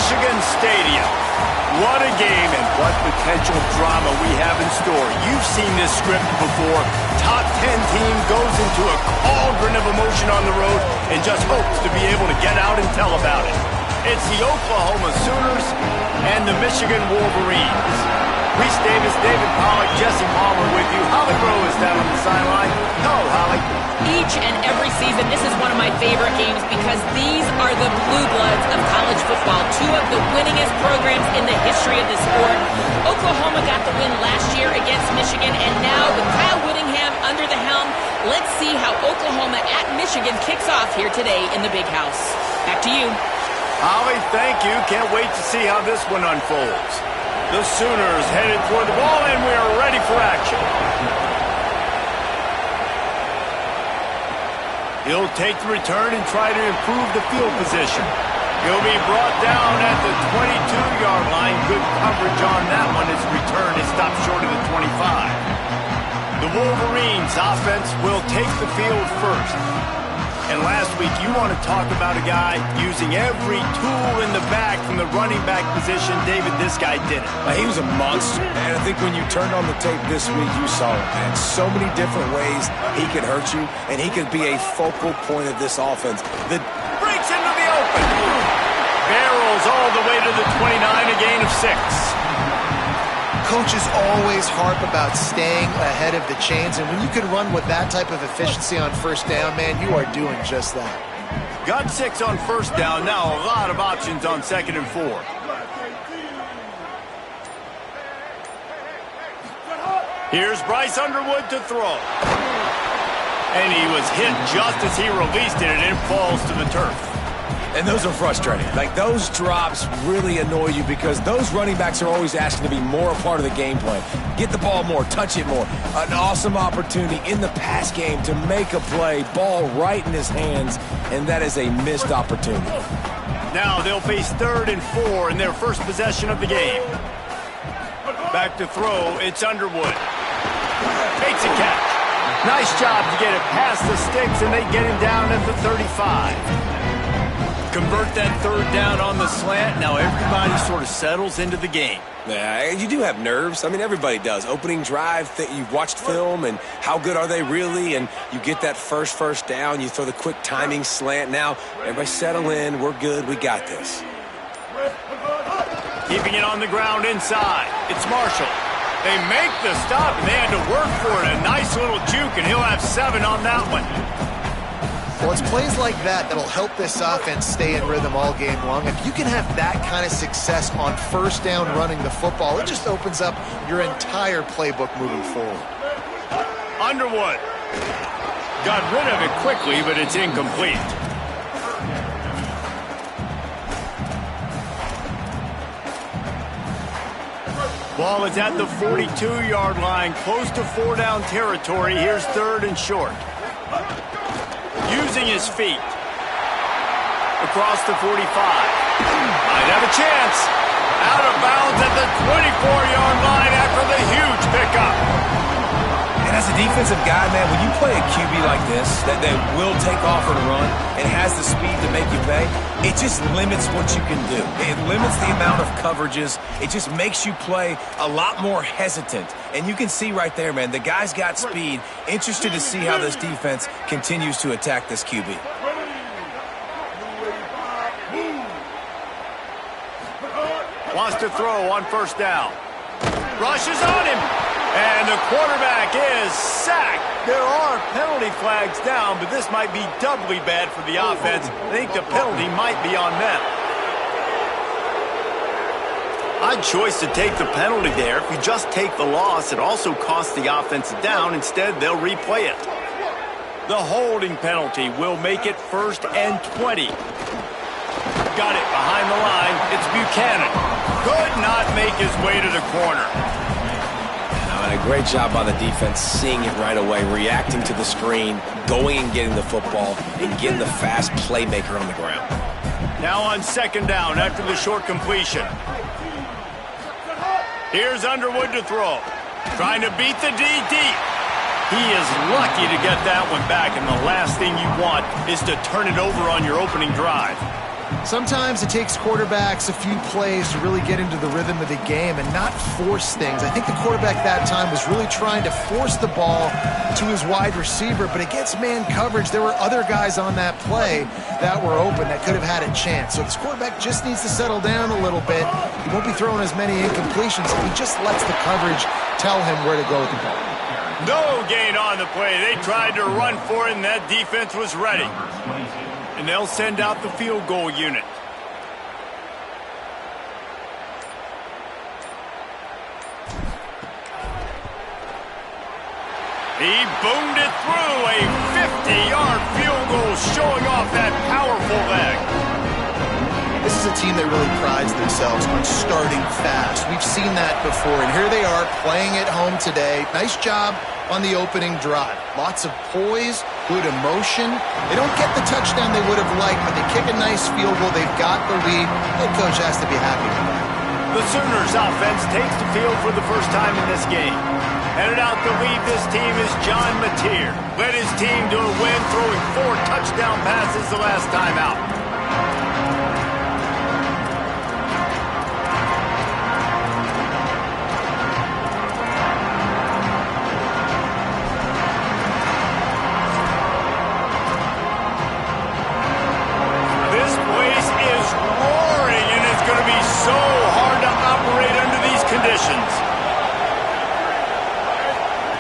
Michigan Stadium. What a game and what potential drama we have in store. You've seen this script before. Top 10 team goes into a cauldron of emotion on the road and just hopes to be able to get out and tell about it. It's the Oklahoma Sooners and the Michigan Wolverines. Reese Davis, David Pollack, Jesse Palmer with you. Holly Rowe is down on the sideline. Hello, Holly. Each and every season, this is one of my favorite games because these are the blue bloods of college football. Two of the winningest programs in the history of the sport. Oklahoma got the win last year against Michigan, and now with Kyle Whittingham under the helm, let's see how Oklahoma at Michigan kicks off here today in the Big House. Back to you. Holly, thank you. Can't wait to see how this one unfolds. The Sooners headed for the ball, and we are ready for action. He'll take the return and try to improve the field position. He'll be brought down at the 22-yard line. Good coverage on that one. His return is stopped short of the 25. The Wolverines offense will take the field first. And last week, you want to talk about a guy using every tool in the bag from the running back position. David, this guy did it. He was a monster. And I think when you turned on the tape this week, you saw it, man. So many different ways he could hurt you, and he could be a focal point of this offense. Breaks into the open. Barrels all the way to the 29, a gain of 6. Coaches always harp about staying ahead of the chains, and when you can run with that type of efficiency on first down, man, you are doing just that. Got 6 on first down. Now a lot of options on 2nd and 4. Here's Bryce Underwood to throw. And he was hit just as he released it, and it falls to the turf. And those are frustrating. Like, those drops really annoy you because those running backs are always asking to be more a part of the game plan. Get the ball more, touch it more. An awesome opportunity in the pass game to make a play, ball right in his hands, and that is a missed opportunity. Now they'll face 3rd and 4 in their first possession of the game. Back to throw, it's Underwood. Takes a catch. Nice job to get it past the sticks, and they get him down at the 35. Convert that 3rd down on the slant. Now everybody sort of settles into the game. Yeah, you do have nerves. I mean, everybody does. Opening drive, you've watched film, and how good are they really? And you get that first down. You throw the quick timing slant. Now, everybody settle in. We're good. We got this. Keeping it on the ground inside. It's Marshall. They make the stop, and they had to work for it. A nice little juke, and he'll have 7 on that one. Well, it's plays like that that'll help this offense stay in rhythm all game long. If you can have that kind of success on first down running the football, it just opens up your entire playbook moving forward. Underwood. Got rid of it quickly, but it's incomplete. Ball is at the 42-yard line, close to 4-down territory. Here's 3rd and short. Using his feet. Across the 45. Might have a chance. Out of bounds at the 24-yard line after the huge pickup. And as a defensive guy, man, when you play a QB like this, that will take off and run and has the speed to make you pay, it just limits what you can do. It limits the amount of coverages. It just makes you play a lot more hesitant. And you can see right there, man, the guy's got speed. Interested to see how this defense continues to attack this QB. Wants to throw on first down. Rushes on him. And the quarterback is sacked. There are penalty flags down, but this might be doubly bad for the offense. I think the penalty might be on them. Odd choice to take the penalty there. If you just take the loss, it also costs the offense a down. Instead, they'll replay it. The holding penalty will make it 1st and 20. Got it behind the line. It's Buchanan. Could not make his way to the corner. And a great job by the defense seeing it right away, reacting to the screen, going and getting the football, and getting the fast playmaker on the ground. Now on 2nd down after the short completion. Here's Underwood to throw. Trying to beat the D deep. He is lucky to get that one back, and the last thing you want is to turn it over on your opening drive. Sometimes it takes quarterbacks a few plays to really get into the rhythm of the game and not force things. I think the quarterback that time was really trying to force the ball to his wide receiver, but against man coverage, there were other guys on that play that were open that could have had a chance. So this quarterback just needs to settle down a little bit. He won't be throwing as many incompletions if he just lets the coverage tell him where to go with the ball. No gain on the play. They tried to run for it, and that defense was ready. And they'll send out the field goal unit. He boomed it through. A 50-yard field goal showing off that powerful leg. This is a team that really prides themselves on starting fast. We've seen that before, and here they are playing at home today. Nice job on the opening drive. Lots of poise, good emotion. They don't get the touchdown they would have liked, but they kick a nice field goal. They've got the lead. Head coach has to be happy with that. The Sooners offense takes the field for the first time in this game. Headed out to lead this team is John Mateer. Led his team to a win, throwing 4 touchdown passes the last time out.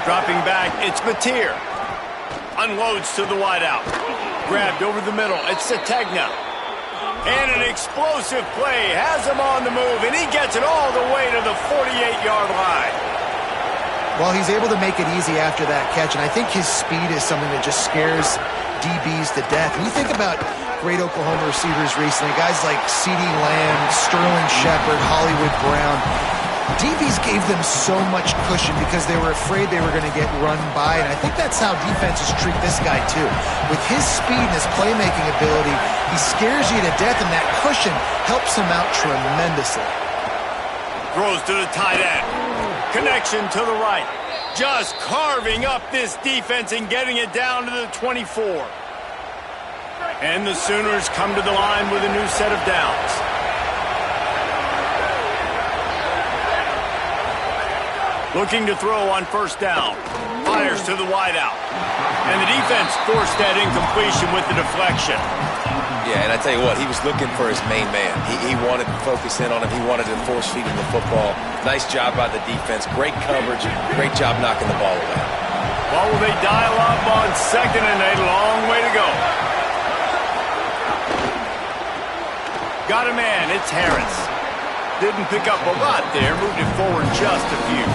Dropping back, it's Mateer. Unloads to the wideout. Grabbed over the middle, it's Sategna. And an explosive play has him on the move, and he gets it all the way to the 48-yard line. Well, he's able to make it easy after that catch, and I think his speed is something that just scares DBs to death. When you think about great Oklahoma receivers recently, guys like CeeDee Lamb, Sterling Shepard, Hollywood Brown, DBs gave them so much cushion because they were afraid they were going to get run by, and I think that's how defenses treat this guy too. With his speed and his playmaking ability, he scares you to death, and that cushion helps him out tremendously. Throws to the tight end. Connection to the right. Just carving up this defense and getting it down to the 24. And the Sooners come to the line with a new set of downs. Looking to throw on first down. Fires to the wideout. And the defense forced that incompletion with the deflection. Yeah, and I tell you what, he was looking for his main man. He wanted to focus in on him. He wanted to force feed him the football. Nice job by the defense. Great coverage. Great job knocking the ball away. Well, will they dial up on second and a long way to go? Got a man. It's Harris. Didn't pick up a lot there. Moved it forward just a few.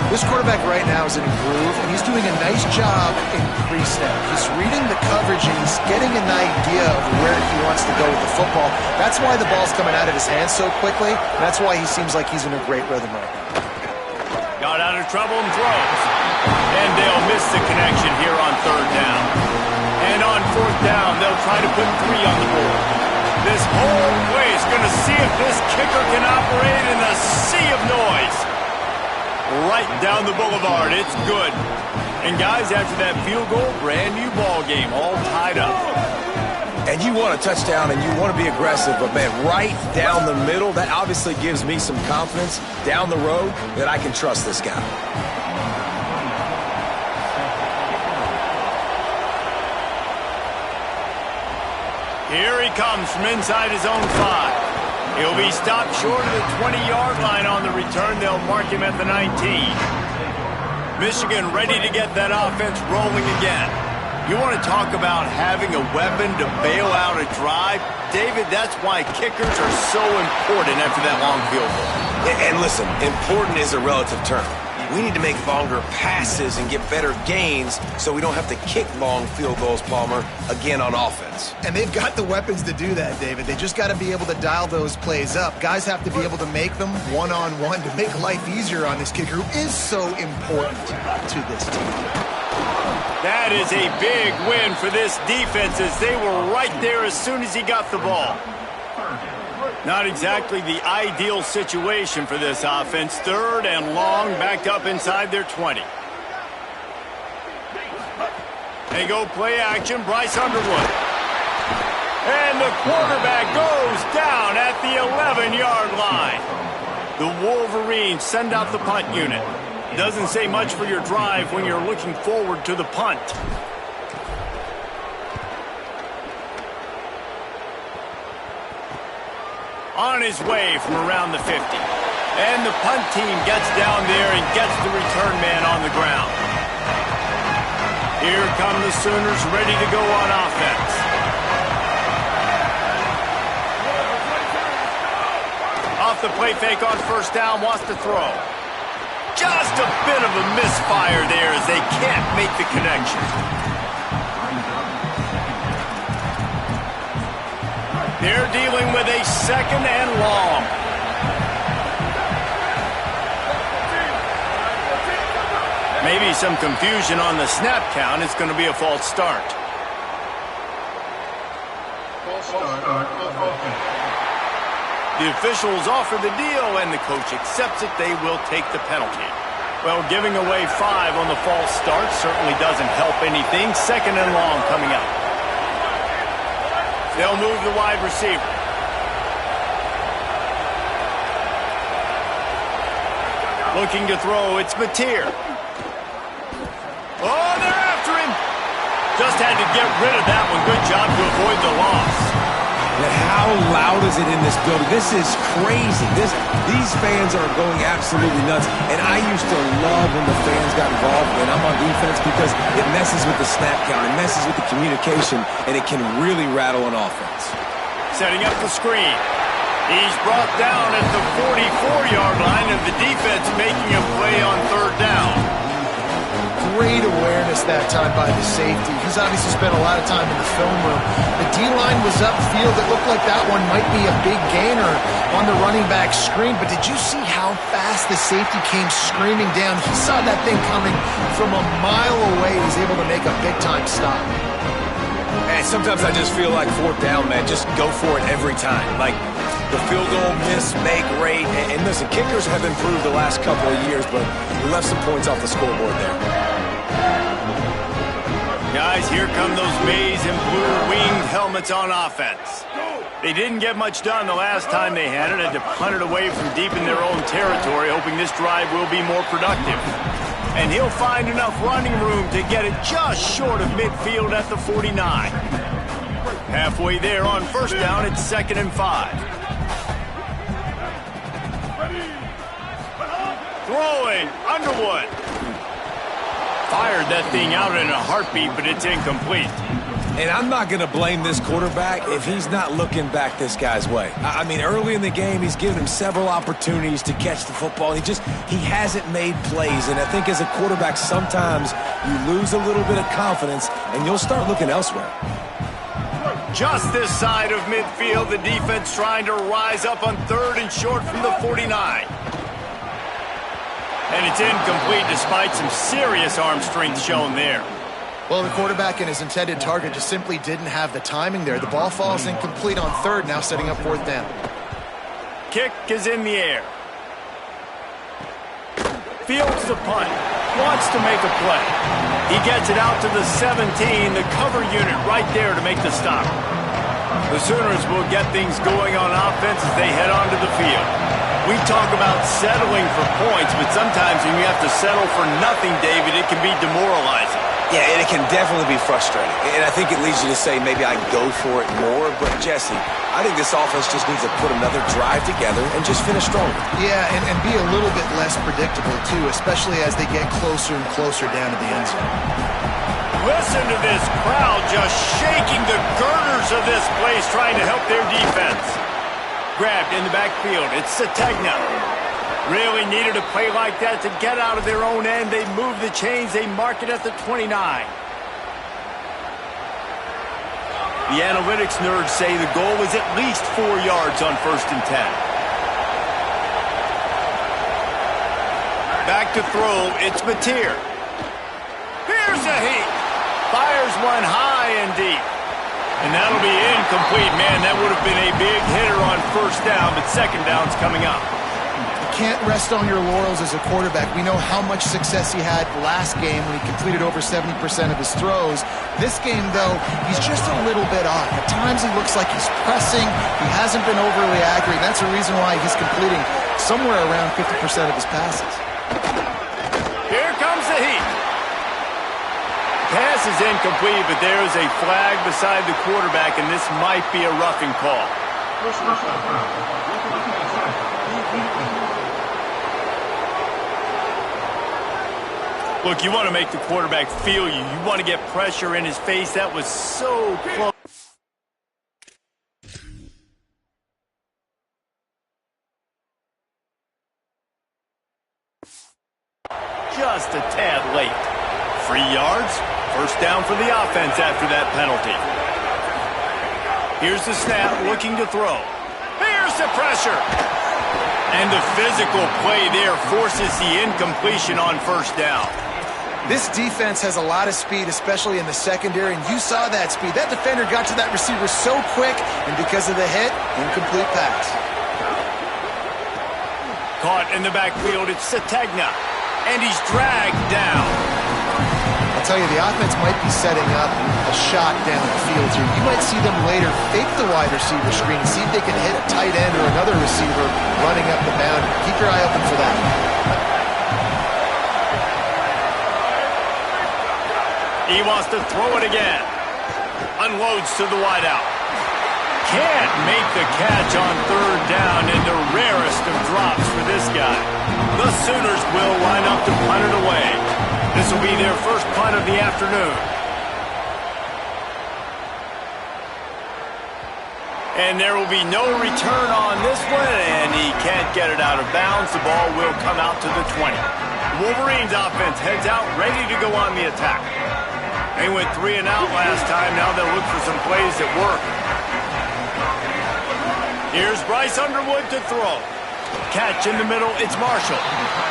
This quarterback right now is in a groove, and he's doing a nice job in pre-snap. He's reading the coverage, and he's getting an idea of where he wants to go with the football. That's why the ball's coming out of his hands so quickly. That's why he seems like he's in a great rhythm right now. Got out of trouble and throws. And they'll miss the connection here on third down. And on fourth down, they'll try to put 3 on the board. This whole place going to see if this kicker can operate in a sea of noise. Right down the boulevard. It's good. And guys, after that field goal, brand new ball game, all tied up. And you want a touchdown and you want to be aggressive, but man, right down the middle, that obviously gives me some confidence down the road that I can trust this guy. Here he comes from inside his own 5. He'll be stopped short of the 20-yard line on the return. They'll mark him at the 19. Michigan ready to get that offense rolling again. You want to talk about having a weapon to bail out a drive? David, that's why kickers are so important after that long field goal. And listen, important is a relative term. We need to make longer passes and get better gains so we don't have to kick long field goals, Palmer, again on offense. And they've got the weapons to do that, David. They just got to be able to dial those plays up. Guys have to be able to make them one-on-one to make life easier on this kicker who is so important to this team. That is a big win for this defense as they were right there as soon as he got the ball. Not exactly the ideal situation for this offense. Third and long, backed up inside their 20. They go play action, Bryce Underwood. And the quarterback goes down at the 11-yard line. The Wolverines send out the punt unit. Doesn't say much for your drive when you're looking forward to the punt. On his way from around the 50. And the punt team gets down there and gets the return man on the ground. Here come the Sooners ready to go on offense. Off the play fake on first down, wants to throw. Just a bit of a misfire there as they can't make the connection. They're dealing with a second and long. Maybe some confusion on the snap count. It's going to be a false start. The officials offer the deal, and the coach accepts it. They will take the penalty. Well, giving away 5 on the false start certainly doesn't help anything. Second and long coming up. They'll move the wide receiver. Looking to throw, it's Mateer. Oh, they're after him. Just had to get rid of that one. Good job to avoid the loss. But how loud is it in this building? This is crazy. These fans are going absolutely nuts. And I used to love when the fans got involved when I'm on defense because it messes with the snap count. It messes with the communication, and it can really rattle an offense. Setting up the screen. He's brought down at the 44-yard line, and the defense making a play on third down. Great awareness that time by the safety. He's obviously spent a lot of time in the film room. The D-line was upfield. It looked like that one might be a big gainer on the running back screen. But did you see how fast the safety came screaming down? He saw that thing coming from a mile away. He's able to make a big-time stop. And sometimes I just feel like fourth down, man. Just go for it every time. Like the field goal miss, make rate. And listen, kickers have improved the last couple of years, but we left some points off the scoreboard there. Guys, here come those maize and blue winged helmets on offense. They didn't get much done the last time they had it. Had to punt it away from deep in their own territory, hoping this drive will be more productive. And he'll find enough running room to get it just short of midfield at the 49. Halfway there on first down, it's 2nd and 5. Throwing, Underwood. Fired that thing out in a heartbeat, but it's incomplete. And I'm not going to blame this quarterback if he's not looking back this guy's way. I mean, early in the game, he's given him several opportunities to catch the football. He hasn't made plays. And I think as a quarterback, sometimes you lose a little bit of confidence, and you'll start looking elsewhere. Just this side of midfield, the defense trying to rise up on 3rd and short from the 49. And it's incomplete despite some serious arm strength shown there. Well, the quarterback and his intended target just simply didn't have the timing there. The ball falls incomplete on 3rd, now setting up 4th down. Kick is in the air. Fields the punt. Wants to make a play. He gets it out to the 17, the cover unit right there to make the stop. The Sooners will get things going on offense as they head onto the field. We talk about settling for points, but sometimes when you have to settle for nothing, David, it can be demoralizing. Yeah, and it can definitely be frustrating. And I think it leads you to say maybe I go for it more. But, Jesse, I think this offense just needs to put another drive together and just finish stronger. Yeah, and be a little bit less predictable, too, especially as they get closer and closer down to the end zone. Listen to this crowd just shaking the girders of this place trying to help their defense. Grabbed in the backfield. It's Sategna. Really needed a play like that to get out of their own end. They move the chains. They mark it at the 29. The analytics nerds say the goal is at least 4 yards on 1st and 10. Back to throw. It's Mateer. Here's a heat. Fires one high and deep. And that'll be incomplete. Man, that would have been a big hitter on 1st down, but 2nd down's coming up. can't rest on your laurels as a quarterback. We know how much success he had last game when he completed over 70% of his throws. This game, though, he's just a little bit off. At times he looks like he's pressing. He hasn't been overly accurate. That's the reason why he's completing somewhere around 50% of his passes. Here comes the heat. Pass is incomplete, but there is a flag beside the quarterback, and this might be a roughing call. Look, you want to make the quarterback feel you. You want to get pressure in his face. That was so close. Just a tad late. 3 yards. First down for the offense after that penalty. Here's the snap, looking to throw. Here's the pressure. And the physical play there forces the incompletion on first down. This defense has a lot of speed, especially in the secondary, and you saw that speed. That defender got to that receiver so quick, and because of the hit, incomplete pass. Caught in the backfield, it's Sategna, and he's dragged down. I'll tell you, the offense might be setting up a shot down the field here. You might see them later fake the wide receiver screen and see if they can hit a tight end or another receiver running up the boundary. Keep your eye open for that. He wants to throw it again. Unloads to the wideout. Can't make the catch on third down, and the rarest of drops for this guy. The Sooners will line up to punt it away. This will be their first punt of the afternoon. And there will be no return on this one, and he can't get it out of bounds. The ball will come out to the 20. Wolverines offense heads out, ready to go on the attack. They went 3 and out last time. Now they'll look for some plays that work. Here's Bryce Underwood to throw. Catch in the middle, it's Marshall.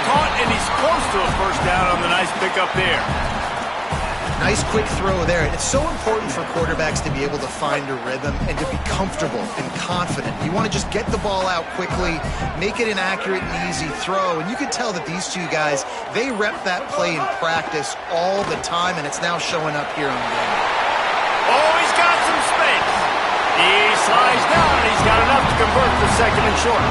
Caught, and he's close to a first down on the nice pickup there. Nice quick throw there. It's so important for quarterbacks to be able to find a rhythm and to be comfortable and confident. You want to just get the ball out quickly, make it an accurate and easy throw. And you can tell that these two guys, they rep that play in practice all the time, and it's now showing up here on game. Oh, he's got some space. He slides down, and he's got enough to convert for second and short.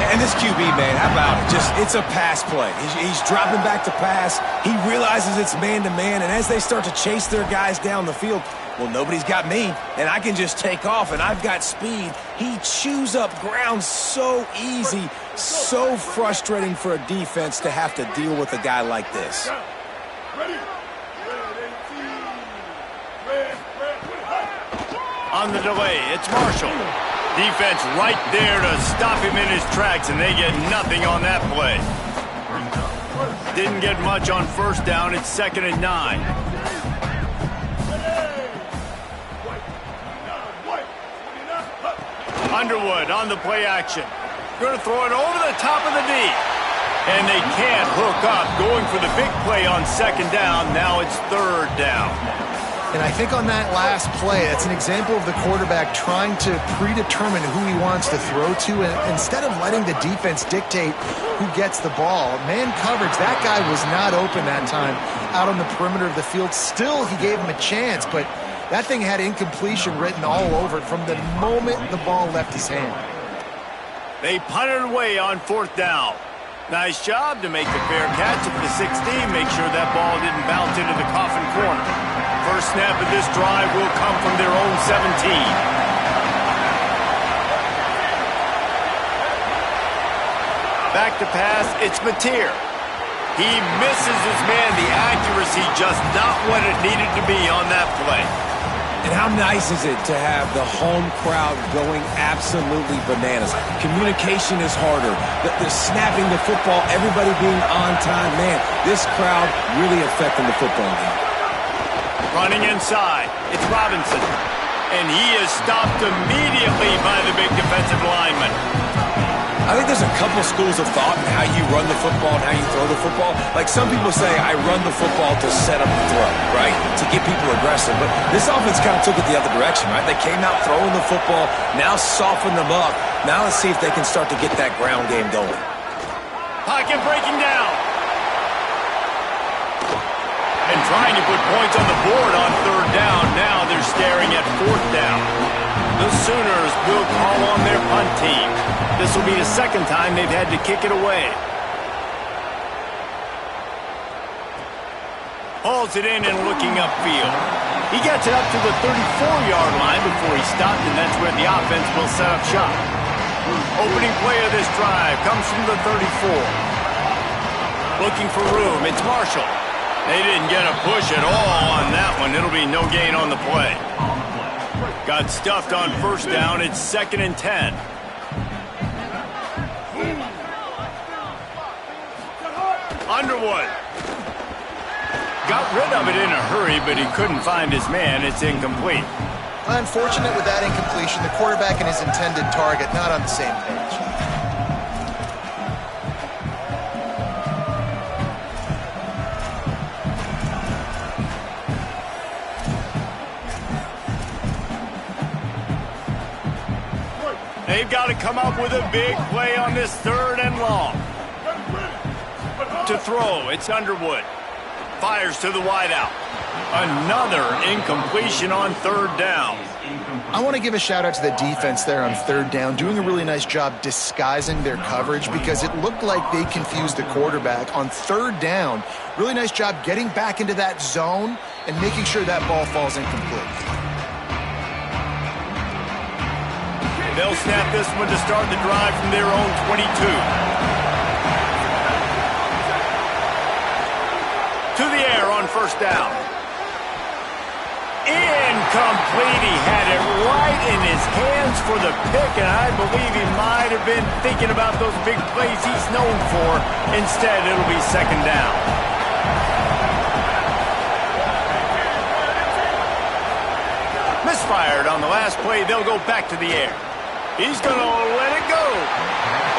And this QB, man, how about it? It's a pass play. He's dropping back to pass. He realizes it's man-to-man, and as they start to chase their guys down the field, well, nobody's got me, and I can just take off, and I've got speed. He chews up ground so easy, so frustrating for a defense to have to deal with a guy like this. On the delay, it's Marshall. Defense right there to stop him in his tracks, and they get nothing on that play. Didn't get much on first down. It's 2nd and 9. Underwood on the play action. Going to throw it over the top of the D. And they can't hook up. Going for the big play on 2nd down. Now it's 3rd down. And I think on that last play, that's an example of the quarterback trying to predetermine who he wants to throw to, and instead of letting the defense dictate who gets the ball. Man coverage, that guy was not open that time out on the perimeter of the field. Still, he gave him a chance, but that thing had incompletion written all over it from the moment the ball left his hand. They punted away on 4th down. Nice job to make the fair catch at the 16. Make sure that ball didn't bounce into the coffin corner. First snap of this drive will come from their own 17. Back to pass, it's Mateer. He misses his man. The accuracy just not what it needed to be on that play. And how nice is it to have the home crowd going absolutely bananas? Communication is harder. The snapping the football, everybody being on time. Man, this crowd really affecting the football game. Running inside, it's Robinson. And he is stopped immediately by the big defensive lineman. I think there's a couple schools of thought in how you run the football and how you throw the football. Like some people say, I run the football to set up the throw, right? To get people aggressive. But this offense kind of took it the other direction, right? They came out throwing the football, now soften them up. Now let's see if they can start to get that ground game going. Pocket breaking down. And trying to put points on the board on third down. Now they're staring at fourth down. The Sooners will call on their punt team. This will be the second time they've had to kick it away. Hauls it in and looking upfield. He gets it up to the 34-yard line before he stopped, and that's where the offense will set up shop. Opening play of this drive comes from the 34. Looking for room, it's Marshall. They didn't get a push at all on that one. It'll be no gain on the play. Got stuffed on first down. It's 2nd and 10. Underwood. Got rid of it in a hurry, but he couldn't find his man. It's incomplete. Unfortunate with that incompletion. The quarterback and his intended target not on the same page. They've got to come up with a big play on this 3rd and long. To throw, it's Underwood. Fires to the wideout. Another incompletion on 3rd down. I want to give a shout out to the defense there on 3rd down, doing a really nice job disguising their coverage because it looked like they confused the quarterback on 3rd down. Really nice job getting back into that zone and making sure that ball falls incomplete. They'll snap this one to start the drive from their own 22. To the air on 1st down. Incomplete. He had it right in his hands for the pick, and I believe he might have been thinking about those big plays he's known for. Instead, it'll be 2nd down. Misfired on the last play. They'll go back to the air. He's going to let it go.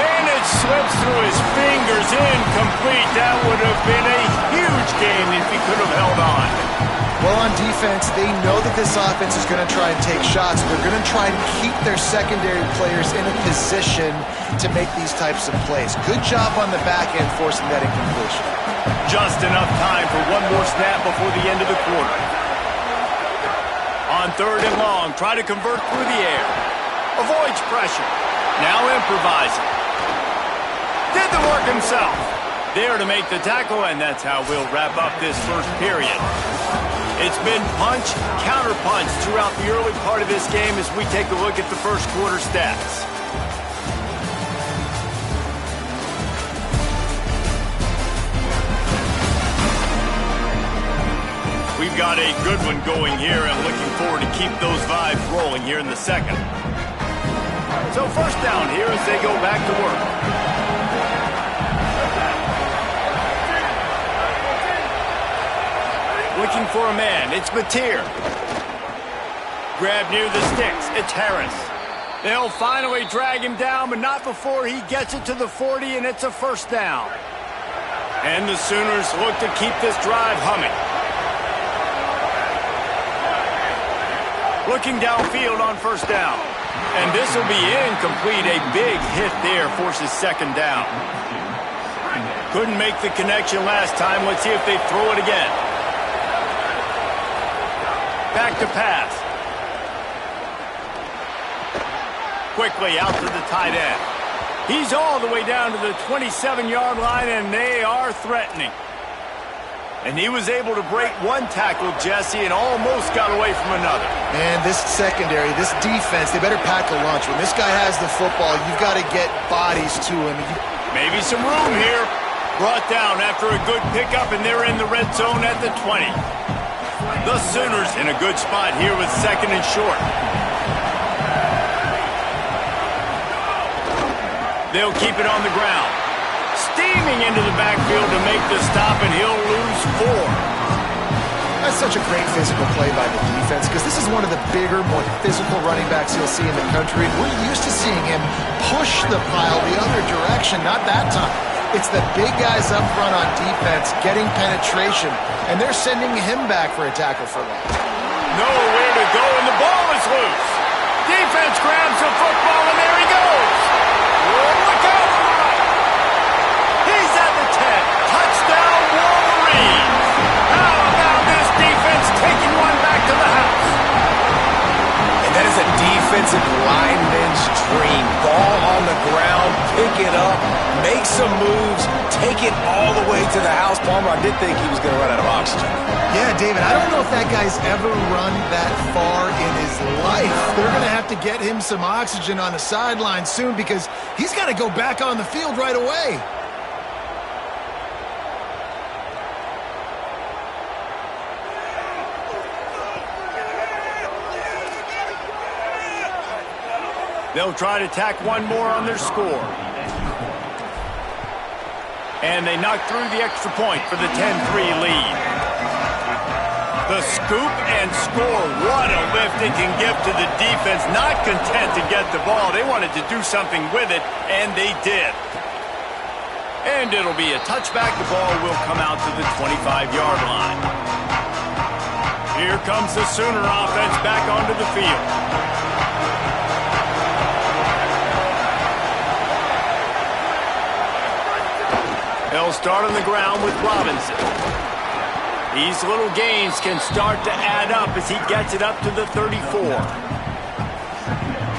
And it slips through his fingers. Incomplete. That would have been a huge gain if he could have held on. Well, on defense, they know that this offense is going to try and take shots. They're going to try and keep their secondary players in a position to make these types of plays. Good job on the back end forcing that incompletion. Just enough time for one more snap before the end of the quarter. On 3rd and long, try to convert through the air. Avoids pressure. Now improvising. Did the work himself. There to make the tackle, and that's how we'll wrap up this first period. It's been punch, counter-punch throughout the early part of this game as we take a look at the first quarter stats. We've got a good one going here and looking forward to keep those vibes rolling here in the second. So 1st down here as they go back to work. Looking for a man. It's Mateer. Grab near the sticks. It's Harris. They'll finally drag him down, but not before he gets it to the 40, and it's a 1st down. And the Sooners look to keep this drive humming. Looking downfield on 1st down. And this will be incomplete. A big hit there forces 2nd down. Couldn't make the connection last time. Let's see if they throw it again. Back to pass. Quickly out to the tight end. He's all the way down to the 27-yard line, and they are threatening. And he was able to break one tackle, Jesse, and almost got away from another. And this secondary, this defense, they better pack a lunch. When this guy has the football, you've got to get bodies to him. Maybe some room here. Brought down after a good pickup, and they're in the red zone at the 20. The Sooners in a good spot here with 2nd and short. They'll keep it on the ground. Steaming into the backfield to make the stop, and he'll lose 4. That's such a great physical play by the defense because this is one of the bigger, more physical running backs you'll see in the country. We're used to seeing him push the pile the other direction, not that time. It's the big guys up front on defense getting penetration, and they're sending him back for a tackle for loss. Nowhere to go, and the ball is loose. Defense grabs the football, and there he goes. defensive lineman's dream. Ball on the ground, pick it up, make some moves, take it all the way to the house. Palmer, I did think he was going to run out of oxygen. Yeah, David, I don't know if that guy's ever run that far in his life. They're going to have to get him some oxygen on the sideline soon because he's got to go back on the field right away. They'll try to tack one more on their score. And they knock through the extra point for the 10-3 lead. The scoop and score. What a lift it can give to the defense. Not content to get the ball. They wanted to do something with it, and they did. And it'll be a touchback. The ball will come out to the 25-yard line. Here comes the Sooner offense back onto the field. They'll start on the ground with Robinson. These little gains can start to add up as he gets it up to the 34.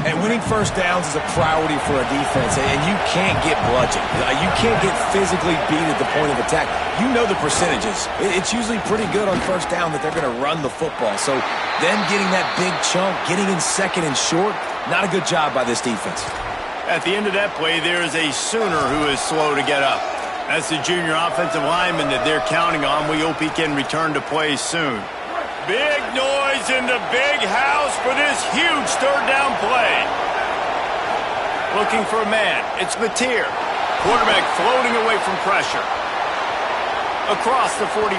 And winning first downs is a priority for a defense, and you can't get bludgeoned. You can't get physically beat at the point of attack. You know the percentages. It's usually pretty good on first down that they're going to run the football. So them getting that big chunk, getting in second and short, not a good job by this defense. At the end of that play, there is a Sooner who is slow to get up. That's the junior offensive lineman that they're counting on. We hope he can return to play soon. Big noise in the big house for this huge third down play. Looking for a man. It's Mateer. Quarterback floating away from pressure. Across the 45.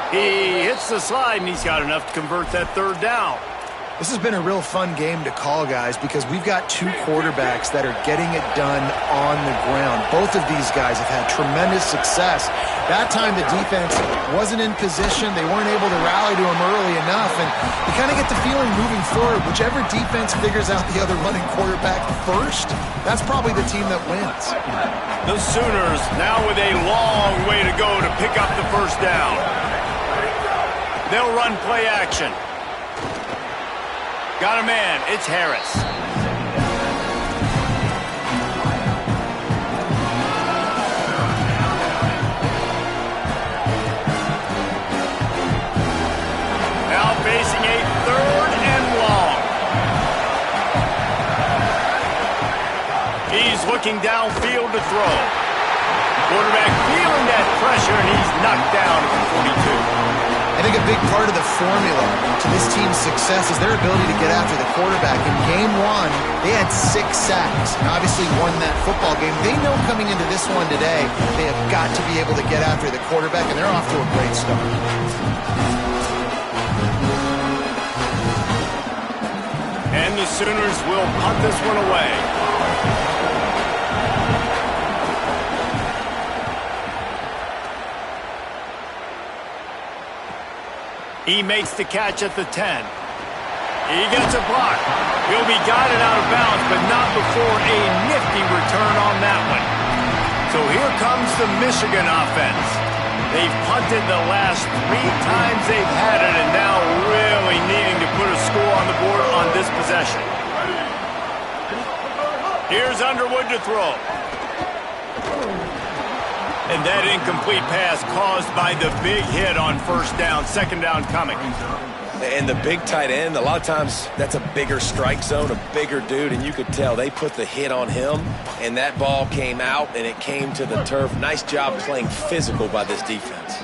He hits the slide, and he's got enough to convert that third down. This has been a real fun game to call, guys, because we've got two quarterbacks that are getting it done on the ground. Both of these guys have had tremendous success. That time the defense wasn't in position. They weren't able to rally to him early enough, and you kind of get the feeling moving forward, whichever defense figures out the other running quarterback first, that's probably the team that wins. The Sooners now with a long way to go to pick up the first down. They'll run play action. Got a man. It's Harris. Now facing a third and long. He's looking downfield to throw. Quarterback feeling that pressure, and he's knocked down at the 42. I think a big part of the formula to this team's success is their ability to get after the quarterback. In game one, they had 6 sacks and obviously won that football game. They know coming into this one today, they have got to be able to get after the quarterback, and they're off to a great start. And the Sooners will punt this one away. He makes the catch at the 10. He gets a block. He'll be guided out of bounds, but not before a nifty return on that one. So here comes the Michigan offense. They've punted the last 3 times they've had it, and now really needing to put a score on the board on this possession. Here's Underwood to throw. And that incomplete pass caused by the big hit on first down, second down coming. And the big tight end, a lot of times that's a bigger strike zone, a bigger dude, and you could tell they put the hit on him, and that ball came out, and it came to the turf. Nice job playing physical by this defense.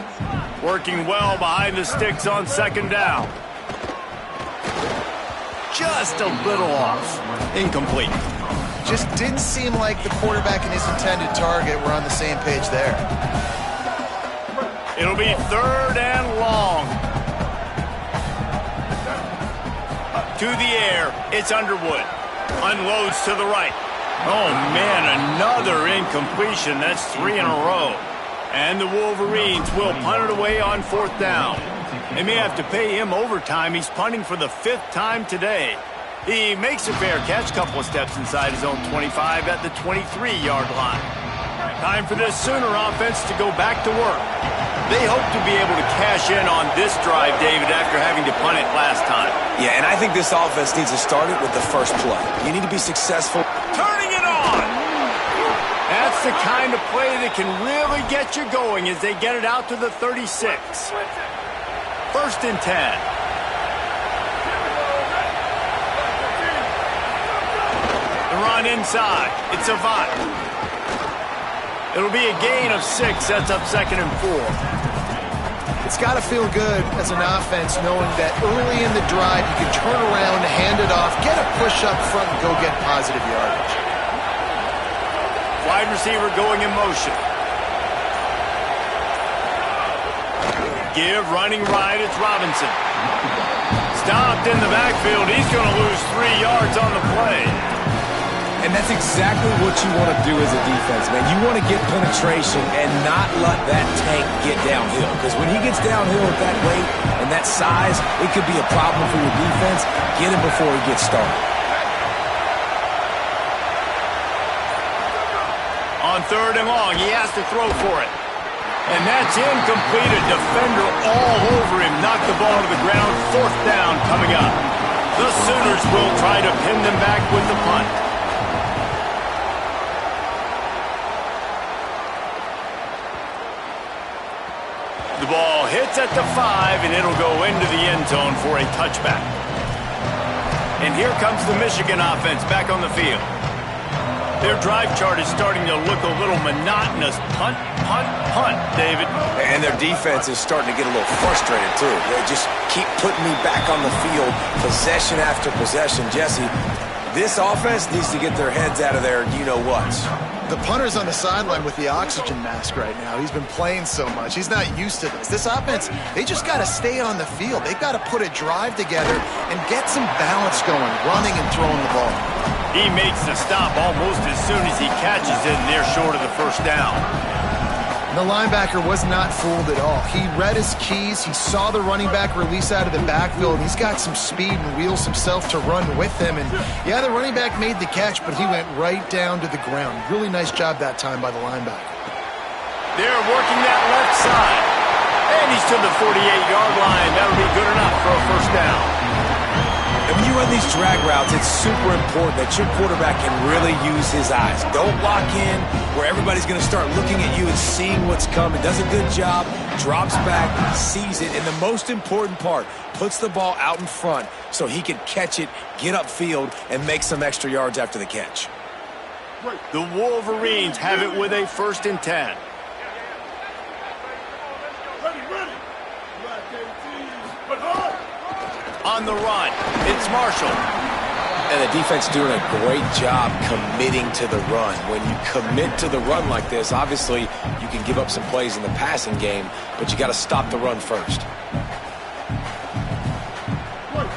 Working well behind the sticks on second down. Just a little off. Incomplete. Just didn't seem like the quarterback and his intended target were on the same page there. It'll be third and long. To the air, it's Underwood. Unloads to the right. Oh, man, another incompletion. That's 3 in a row. And the Wolverines will punt it away on fourth down. They may have to pay him overtime. He's punting for the 5th time today. He makes a fair catch, couple of steps inside his own 25 at the 23-yard line. Time for this Sooner offense to go back to work. They hope to be able to cash in on this drive, David, after having to punt it last time. Yeah, and I think this offense needs to start it with the first play. You need to be successful. Turning it on! That's the kind of play that can really get you going as they get it out to the 36. First and 10. The run inside. It's Avant. It'll be a gain of 6. That's up 2nd and 4. It's got to feel good as an offense knowing that early in the drive you can turn around, hand it off, get a push up front, and go get positive yardage. Wide receiver going in motion. Give, running right, it's Robinson. Stopped in the backfield. He's going to lose 3 yards on the play. And that's exactly what you want to do as a defense, man. You want to get penetration and not let that tank get downhill. Because when he gets downhill at that weight and that size, it could be a problem for your defense. Get him before he gets started. On 3rd and long, he has to throw for it. And that's incomplete. A defender all over him. Knocked the ball to the ground. 4th down coming up. The Sooners will try to pin them back with the punt. The ball hits at the 5, and it'll go into the end zone for a touchback. And here comes the Michigan offense back on the field. Their drive chart is starting to look a little monotonous. Punt, punt, punt, David. And their defense is starting to get a little frustrated, too. They just keep putting me back on the field, possession after possession. Jesse, this offense needs to get their heads out of their you-know-whats. The punter's on the sideline with the oxygen mask right now. He's been playing so much. He's not used to this. This offense, they just got to stay on the field. They've got to put a drive together and get some balance going, running and throwing the ball. He makes the stop almost as soon as he catches it, and they're short of the 1st down. The linebacker was not fooled at all. He read his keys. He saw the running back release out of the backfield. He's got some speed and wheels himself to run with him. And, yeah, the running back made the catch, but he went right down to the ground. Really nice job that time by the linebacker. They're working that left side. And he's to the 48-yard line. That'll be good enough for a 1st down. And when you run these drag routes, it's super important that your quarterback can really use his eyes. Don't lock in where everybody's going to start looking at you and seeing what's coming. Does a good job, drops back, sees it, and the most important part, puts the ball out in front so he can catch it, get upfield, and make some extra yards after the catch. The Wolverines have it with a 1st and 10. On the run, it's Marshall. And the defense doing a great job committing to the run. When you commit to the run like this, obviously you can give up some plays in the passing game, but you got to stop the run first.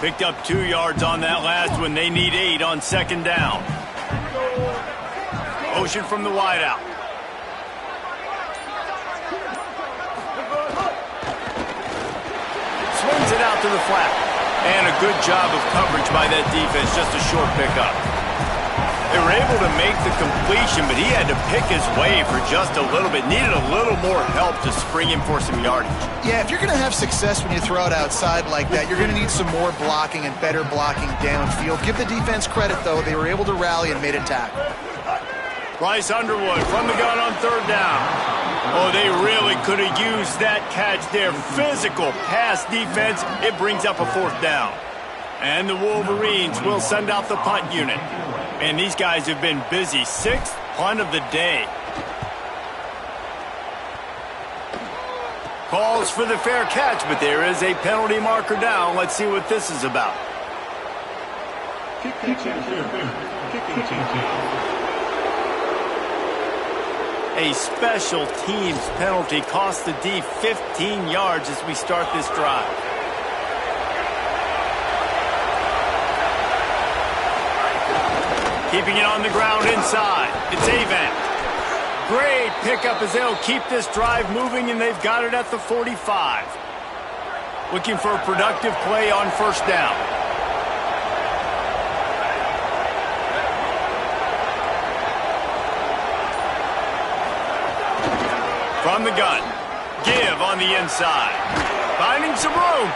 Picked up 2 yards on that last one. They need 8 on 2nd down. Motion from the wideout. Swings it out to the flat. And a good job of coverage by that defense, just a short pickup. They were able to make the completion, but he had to pick his way for just a little bit. Needed a little more help to spring him for some yardage. Yeah, if you're going to have success when you throw it outside like that, you're going to need some more blocking and better blocking downfield. Give the defense credit, though. They were able to rally and made a tackle. Bryce Underwood from the gun on 3rd down. Oh, they really could have used that catch there. Physical pass defense. It brings up a 4th down. And the Wolverines will send out the punt unit. And these guys have been busy. 6th punt of the day. Calls for the fair catch, but there is a penalty marker down. Let's see what this is about. A special teams penalty cost the D 15 yards as we start this drive. Keeping it on the ground inside. It's Avant. Great pickup as they'll keep this drive moving, and they've got it at the 45. Looking for a productive play on 1st down. From the gun, give on the inside. Finding some room.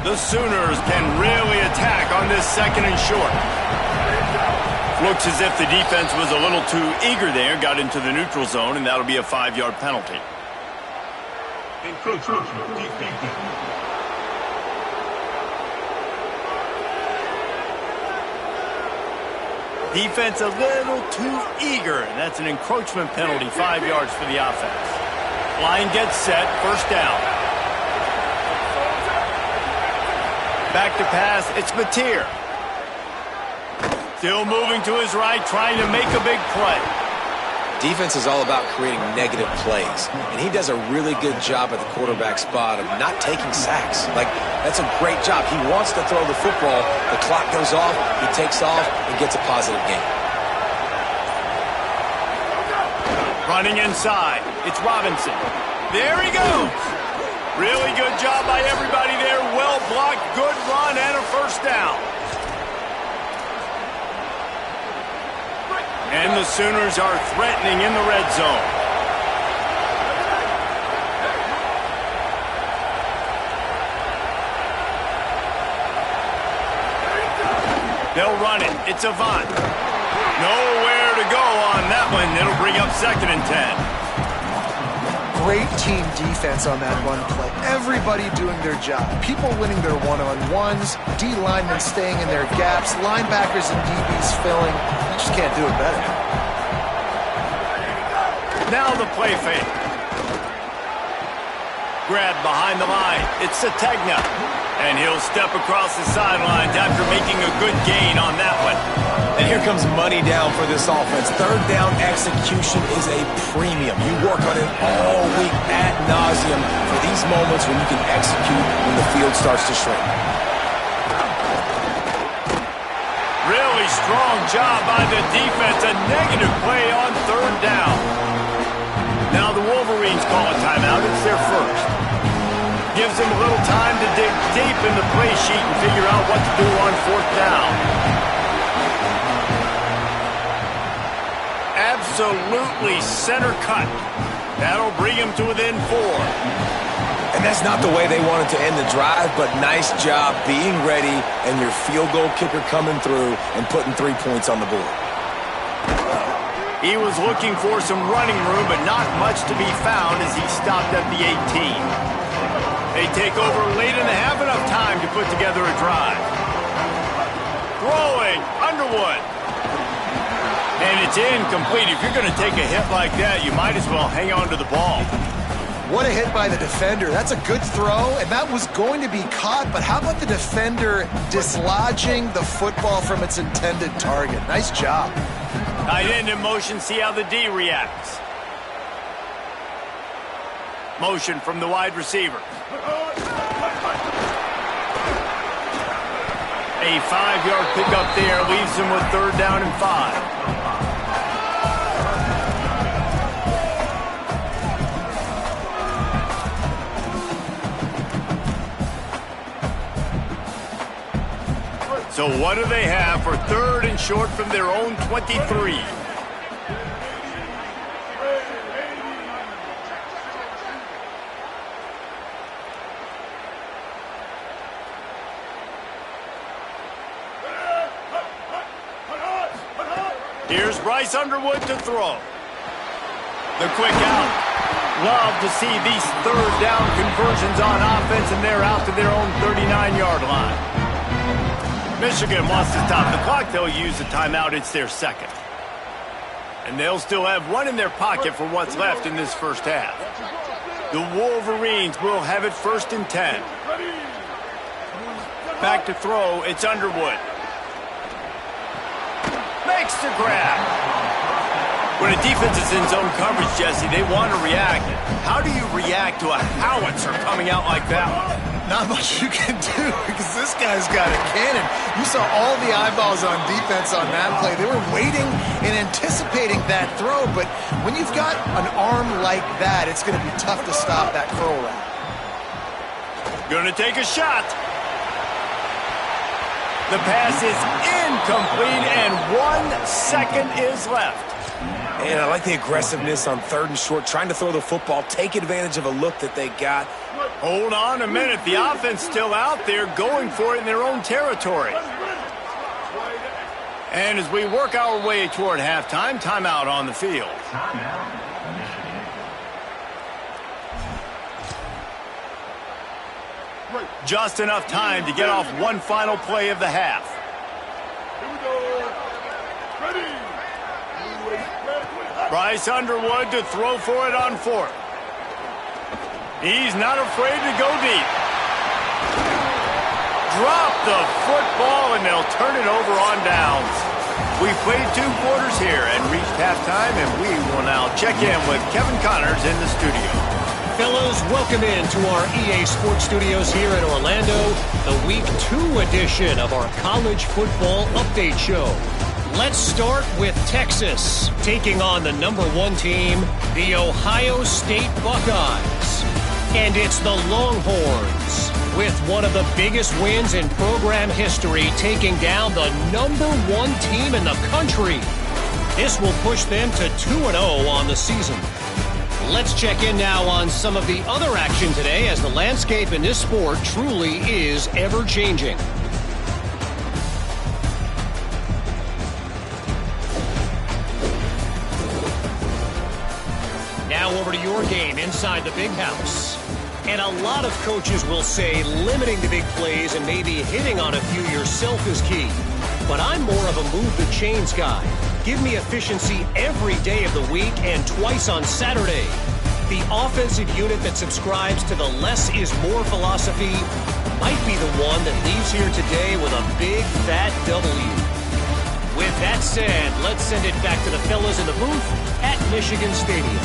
The Sooners can really attack on this second and short. Looks as if the defense was a little too eager there, got into the neutral zone, and that'll be a 5-yard penalty. Defense a little too eager, and that's an encroachment penalty, 5 yards for the offense. Line gets set, first down. Back to pass, it's Mateer. Still moving to his right, trying to make a big play. Defense is all about creating negative plays, and he does a really good job at the quarterback spot of not taking sacks. Like, that's a great job. He wants to throw the football. The clock goes off, he takes off, and gets a positive gain. Running inside, it's Robinson. There he goes. Really good job by everybody there. Well blocked, good run, and a first down. And the Sooners are threatening in the red zone. They'll run it. It's Avant. Nowhere to go on that one. It'll bring up 2nd and 10. Great team defense on that run play. Everybody doing their job. People winning their one-on-ones, D linemen staying in their gaps, linebackers and DBs filling. You just can't do it better. Now the play fake. Grab behind the line. It's Sategna. And he'll step across the sidelines after making a good gain on that one. And here comes money down for this offense. Third down execution is a premium. You work on it all week ad nauseum for these moments when you can execute when the field starts to shrink. Really strong job by the defense. A negative play on 3rd down. Now the Wolverines call a timeout. It's their first. Gives them a little time to dig deep in the play sheet and figure out what to do on 4th down. Absolutely center cut. That'll bring him to within 4. And that's not the way they wanted to end the drive, but nice job being ready and your field goal kicker coming through and putting 3 points on the board. He was looking for some running room, but not much to be found as he stopped at the 18. They take over late in the half, enough time to put together a drive. Throwing, Underwood. And it's incomplete. If you're going to take a hit like that, you might as well hang on to the ball. What a hit by the defender. That's a good throw, and that was going to be caught, but how about the defender dislodging the football from its intended target? Nice job. Tight end in motion, see how the D reacts. Motion from the wide receiver. A 5-yard pickup there leaves him with 3rd down and 5. So what do they have for 3rd and short from their own 23? Here's Bryce Underwood to throw. The quick out. Love to see these 3rd down conversions on offense, and they're out to their own 39-yard line. Michigan wants to stop the clock. They'll use a timeout. It's their 2nd. And they'll still have one in their pocket for what's left in this first half. The Wolverines will have it 1st and 10. Back to throw. It's Underwood. Makes the grab. When a defense is in zone coverage, Jesse, they want to react. How do you react to a howitzer coming out like that? Not much you can do because this guy's got a cannon. You saw all the eyeballs on defense on that play. They were waiting and anticipating that throw, but when you've got an arm like that, it's going to be tough to stop that curl route. Going to take a shot. The pass is incomplete, and 1 second is left. And I like the aggressiveness on 3rd and short, trying to throw the football, take advantage of a look that they got. Hold on a minute. The offense still out there going for it in their own territory. And as we work our way toward halftime, timeout on the field. Just enough time to get off one final play of the half. Here we go. Ready. Bryce Underwood to throw for it on 4th. He's not afraid to go deep. Drop the football, and they'll turn it over on downs. We played 2 quarters here and reached halftime, and we will now check in with Kevin Connors in the studio. Fellas, welcome in to our EA Sports Studios here in Orlando, the Week 2 edition of our College Football Update Show. Let's start with Texas, taking on the #1 team, the Ohio State Buckeyes. And it's the Longhorns, with one of the biggest wins in program history, taking down the #1 team in the country. This will push them to 2-0 on the season. Let's check in now on some of the other action today, as the landscape in this sport truly is ever-changing. Now over to your game inside the big house. And a lot of coaches will say limiting the big plays and maybe hitting on a few yourself is key. But I'm more of a move the chains guy. Give me efficiency every day of the week and twice on Saturday. The offensive unit that subscribes to the less is more philosophy might be the one that leaves here today with a big fat W. With that said, let's send it back to the fellas in the booth at Michigan Stadium.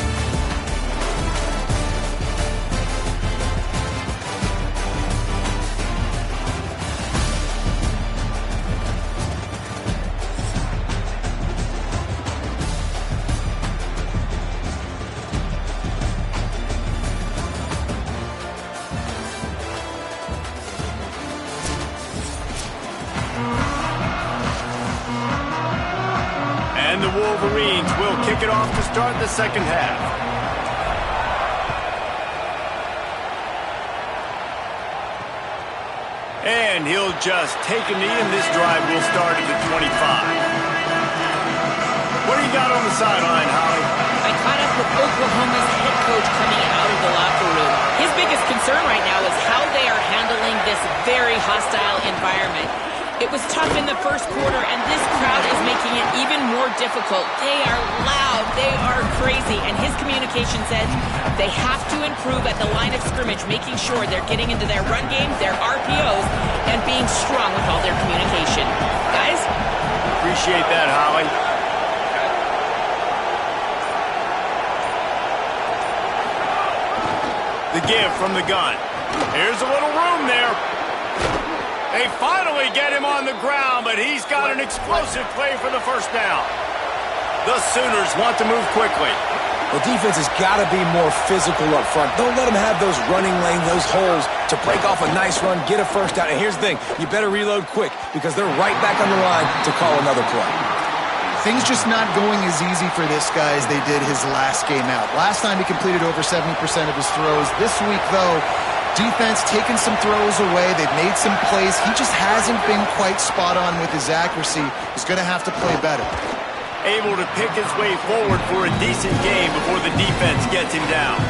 And the Wolverines will kick it off to start the second half. And he'll just take a knee, and this drive will start at the 25. What do you got on the sideline, Holly? I caught up with Oklahoma's head coach coming out of the locker room. His biggest concern right now is how they are handling this very hostile environment. It was tough in the first quarter, and this crowd is making it even more difficult. They are loud. They are crazy. And his communication says they have to improve at the line of scrimmage, making sure they're getting into their run game, their RPOs, and being strong with all their communication. Guys? Appreciate that, Holly. The give from the gun. Here's a little room there. They finally get him on the ground, but he's got an explosive play for the first down. The Sooners want to move quickly. The defense has got to be more physical up front. Don't let them have those running lanes, those holes to break off a nice run, get a first down. And here's the thing, you better reload quick because they're right back on the line to call another play. Things just not going as easy for this guy as they did his last game out. Last time he completed over 70% of his throws. This week, though, defense taking some throws away. They've made some plays. He just hasn't been quite spot on with his accuracy. He's going to have to play better. Able to pick his way forward for a decent game before the defense gets him down.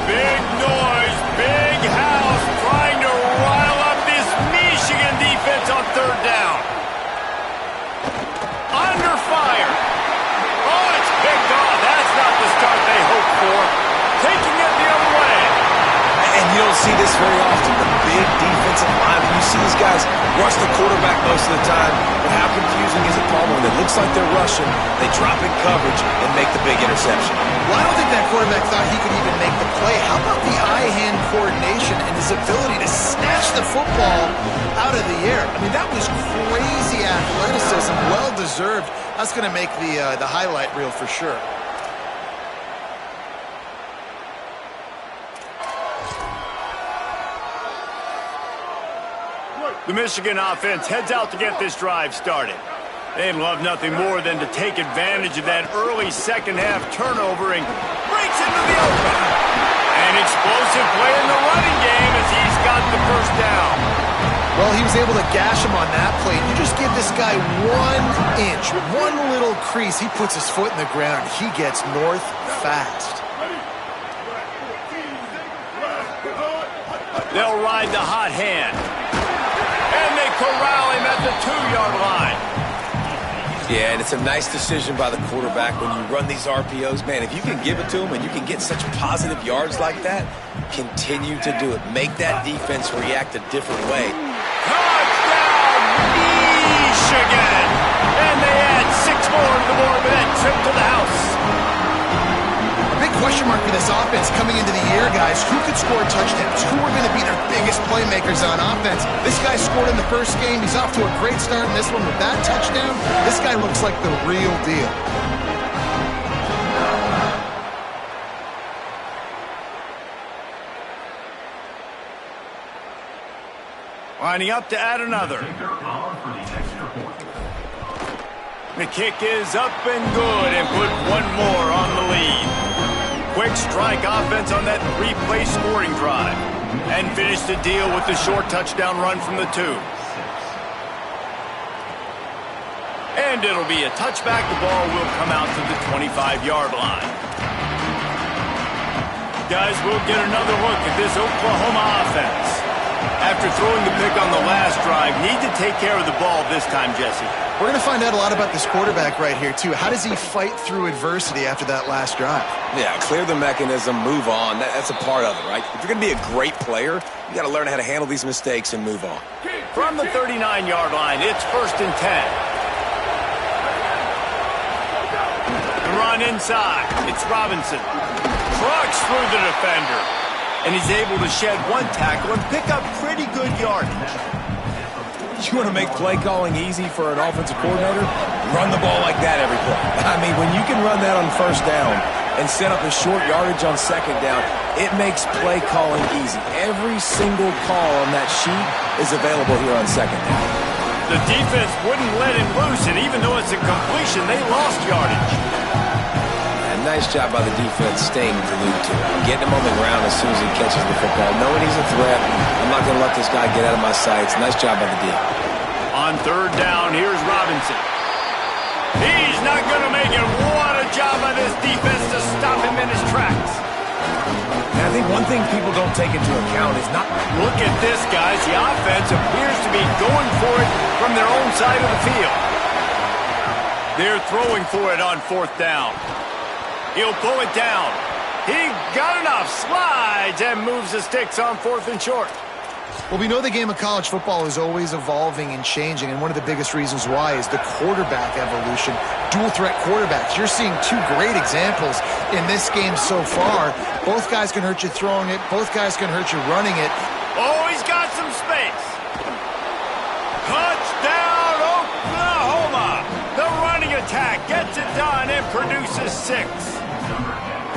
Big noise, big house, trying to rile up this Michigan defense on third down. Under fire. Oh, it's picked off. That's not the start they hoped for. Taking it the other way. And you don't see this very often, the big defensive line. You see these guys rush the quarterback most of the time, but how confusing is it, Paul, when it looks like they're rushing, they drop in coverage and make the big interception? Well, I don't think that quarterback thought he could even make the play. How about the eye-hand coordination and his ability to snatch the football out of the air? I mean, that was crazy athleticism, well-deserved. That's going to make the highlight reel for sure. The Michigan offense heads out to get this drive started. They'd love nothing more than to take advantage of that early second-half turnover and breaks into the open. An explosive play in the running game as he's got the first down. Well, he was able to gash him on that play. You just give this guy 1 inch, one little crease. He puts his foot in the ground, and he gets north fast. They'll ride the hot hand. And they corral him at the 2-yard line. Yeah, and it's a nice decision by the quarterback when you run these RPOs. Man, if you can give it to him and you can get such positive yards like that, continue to do it. Make that defense react a different way. Touchdown, Michigan! And they add 6 more to the board with that trip to the house. A big question mark for this offense coming into the year, guys. Who could score touchdowns? Who are going to be their biggest playmakers on offense? This guy scored in the first game. He's off to a great start in this one with that touchdown. This guy looks like the real deal. Lining up to add another. The kick is up and good and put 1 more on the lead. Quick strike offense on that 3-play scoring drive. And finish the deal with the short touchdown run from the 2. And it'll be a touchback. The ball will come out to the 25-yard line. Guys, we'll get another look at this Oklahoma offense. After throwing the pick on the last drive, need to take care of the ball this time, Jesse. We're going to find out a lot about this quarterback right here, too. How does he fight through adversity after that last drive? Yeah, clear the mechanism, move on. That's a part of it, right? If you're going to be a great player, you got to learn how to handle these mistakes and move on. From the 39-yard line, it's 1st and 10. The run inside. It's Robinson. Trucks through the defender. And he's able to shed 1 tackle and pick up pretty good yardage. You want to make play calling easy for an offensive coordinator? Run the ball like that every play. I mean, when you can run that on 1st down and set up a short yardage on 2nd down, it makes play calling easy. Every single call on that sheet is available here on 2nd down. The defense wouldn't let him loose, and even though it's a completion, they lost yardage. Nice job by the defense staying glued to it. Getting him on the ground as soon as he catches the football. Knowing he's a threat. I'm not going to let this guy get out of my sights. Nice job by the D. On 3rd down, here's Robinson. He's not going to make it. What a job by this defense to stop him in his tracks. And I think one thing people don't take into account is not... Look at this, guys. The offense appears to be going for it from their own side of the field. They're throwing for it on 4th down. He'll pull it down. He got enough, slides, and moves the sticks on 4th and short. Well, we know the game of college football is always evolving and changing, and one of the biggest reasons why is the quarterback evolution. Dual-threat quarterbacks. You're seeing 2 great examples in this game so far. Both guys can hurt you throwing it. Both guys can hurt you running it. Oh, he's got some space. Touchdown, Oklahoma. The running attack gets it done and produces 6.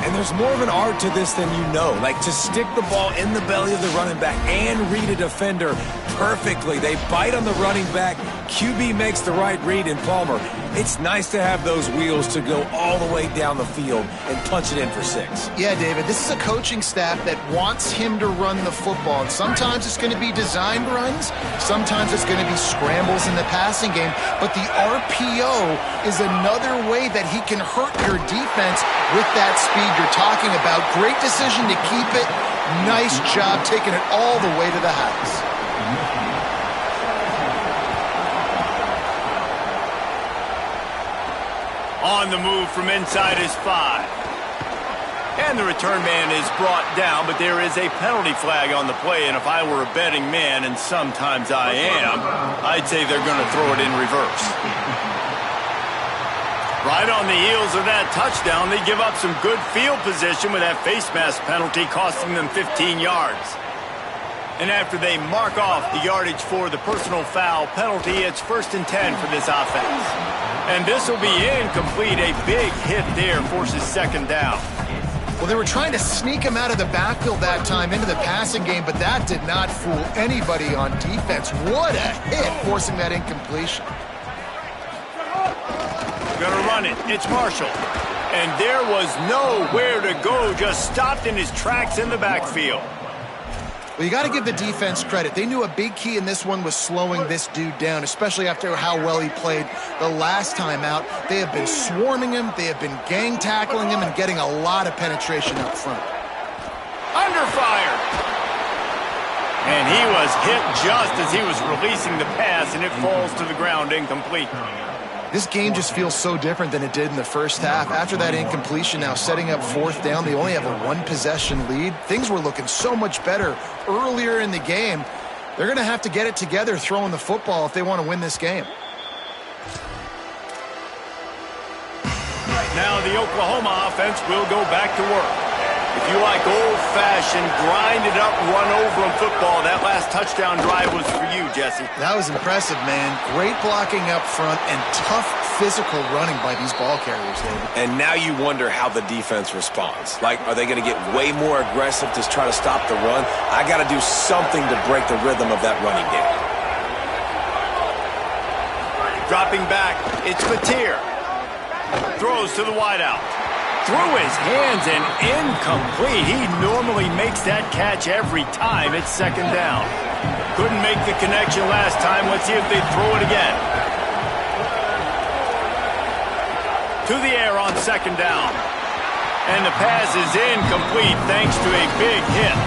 And there's more of an art to this than you know. Like, to stick the ball in the belly of the running back and read a defender perfectly. They bite on the running back. QB makes the right read in Palmer. It's nice to have those wheels to go all the way down the field and punch it in for 6. Yeah, David, this is a coaching staff that wants him to run the football. And sometimes it's going to be designed runs. Sometimes it's going to be scrambles in the passing game. But the RPO is another way that he can hurt your defense with that speed you're talking about. Great decision to keep it. Nice job taking it all the way to the house. On the move from inside is 5. And the return man is brought down, but there is a penalty flag on the play, and if I were a betting man, and sometimes I am, I'd say they're going to throw it in reverse. Right on the heels of that touchdown, they give up some good field position with that face mask penalty costing them 15 yards. And after they mark off the yardage for the personal foul penalty, it's 1st and 10 for this offense. And this will be incomplete. A big hit there forces 2nd down. Well, they were trying to sneak him out of the backfield that time into the passing game, but that did not fool anybody on defense. What a hit, forcing that incompletion. Gonna run it. It's Marshall. And there was nowhere to go, just stopped in his tracks in the backfield. Well, you got to give the defense credit. They knew a big key in this one was slowing this dude down, especially after how well he played the last time out. They have been swarming him. They have been gang tackling him and getting a lot of penetration up front. Under fire. And he was hit just as he was releasing the pass, and it falls to the ground incomplete. This game just feels so different than it did in the first half. After that incompletion, now setting up fourth down, they only have a one-possession lead. Things were looking so much better earlier in the game. They're going to have to get it together throwing the football if they want to win this game. Now the Oklahoma offense will go back to work. If you like old-fashioned, grind-it-up, run-over-'em football, that last touchdown drive was for you, Jesse. That was impressive, man. Great blocking up front and tough physical running by these ball carriers, David. And now you wonder how the defense responds. Like, are they going to get way more aggressive to try to stop the run? I got to do something to break the rhythm of that running game. Dropping back, it's Mateer. Throws to the wideout. Through his hands and incomplete. He normally makes that catch every time. It's second down. Couldn't make the connection last time. Let's see if they throw it again. To the air on second down. And the pass is incomplete thanks to a big hit.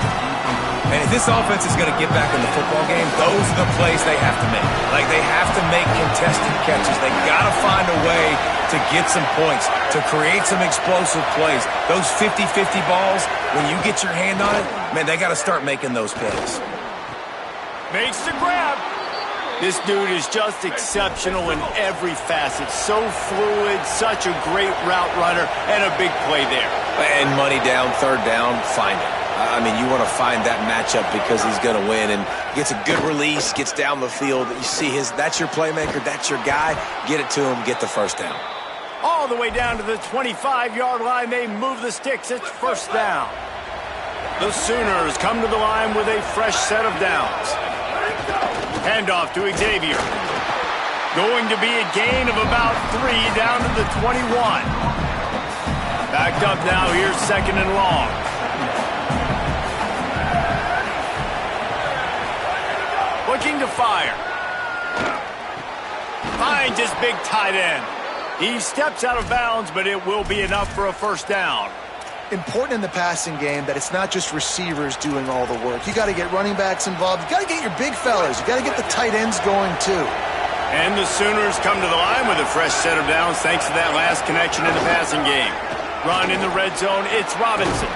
And if this offense is going to get back in the football game, those are the plays they have to make. Like, they have to make contested catches. They got to find a way to get some points, to create some explosive plays. Those 50-50 balls, when you get your hand on it, man, they got to start making those plays. Makes the grab. This dude is just exceptional in every facet. So fluid, such a great route runner, and a big play there. And money down, third down, find it. I mean, you want to find that matchup because he's going to win, and gets a good release, gets down the field. You see that's your playmaker, that's your guy. Get it to him, get the first down. All the way down to the 25-yard line, they move the sticks. It's first down. The Sooners come to the line with a fresh set of downs. Handoff to Xavier. Going to be a gain of about 3 down to the 21. Backed up now, here's second and long. Looking to fire. Finds his big tight end. He steps out of bounds, but it will be enough for a first down. Important in the passing game that it's not just receivers doing all the work. You got to get running backs involved. You got to get your big fellas. You got to get the tight ends going too. And the Sooners come to the line with a fresh set of downs thanks to that last connection in the passing game. Run in the red zone, it's Robinson.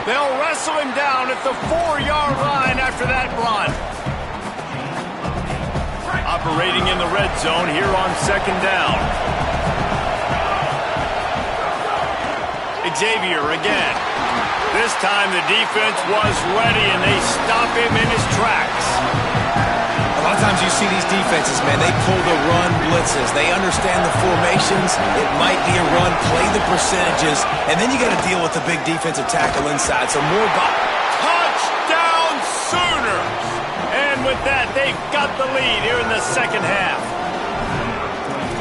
They'll wrestle him down at the 4-yard line after that run. Operating in the red zone here on second down. Xavier again. This time the defense was ready and they stop him in his tracks. A lot of times you see these defenses, man, they pull the run blitzes. They understand the formations. It might be a run, play the percentages, and then you got to deal with the big defensive tackle inside. So more touchdown Sooners! And with that, they've got the lead here in the second half.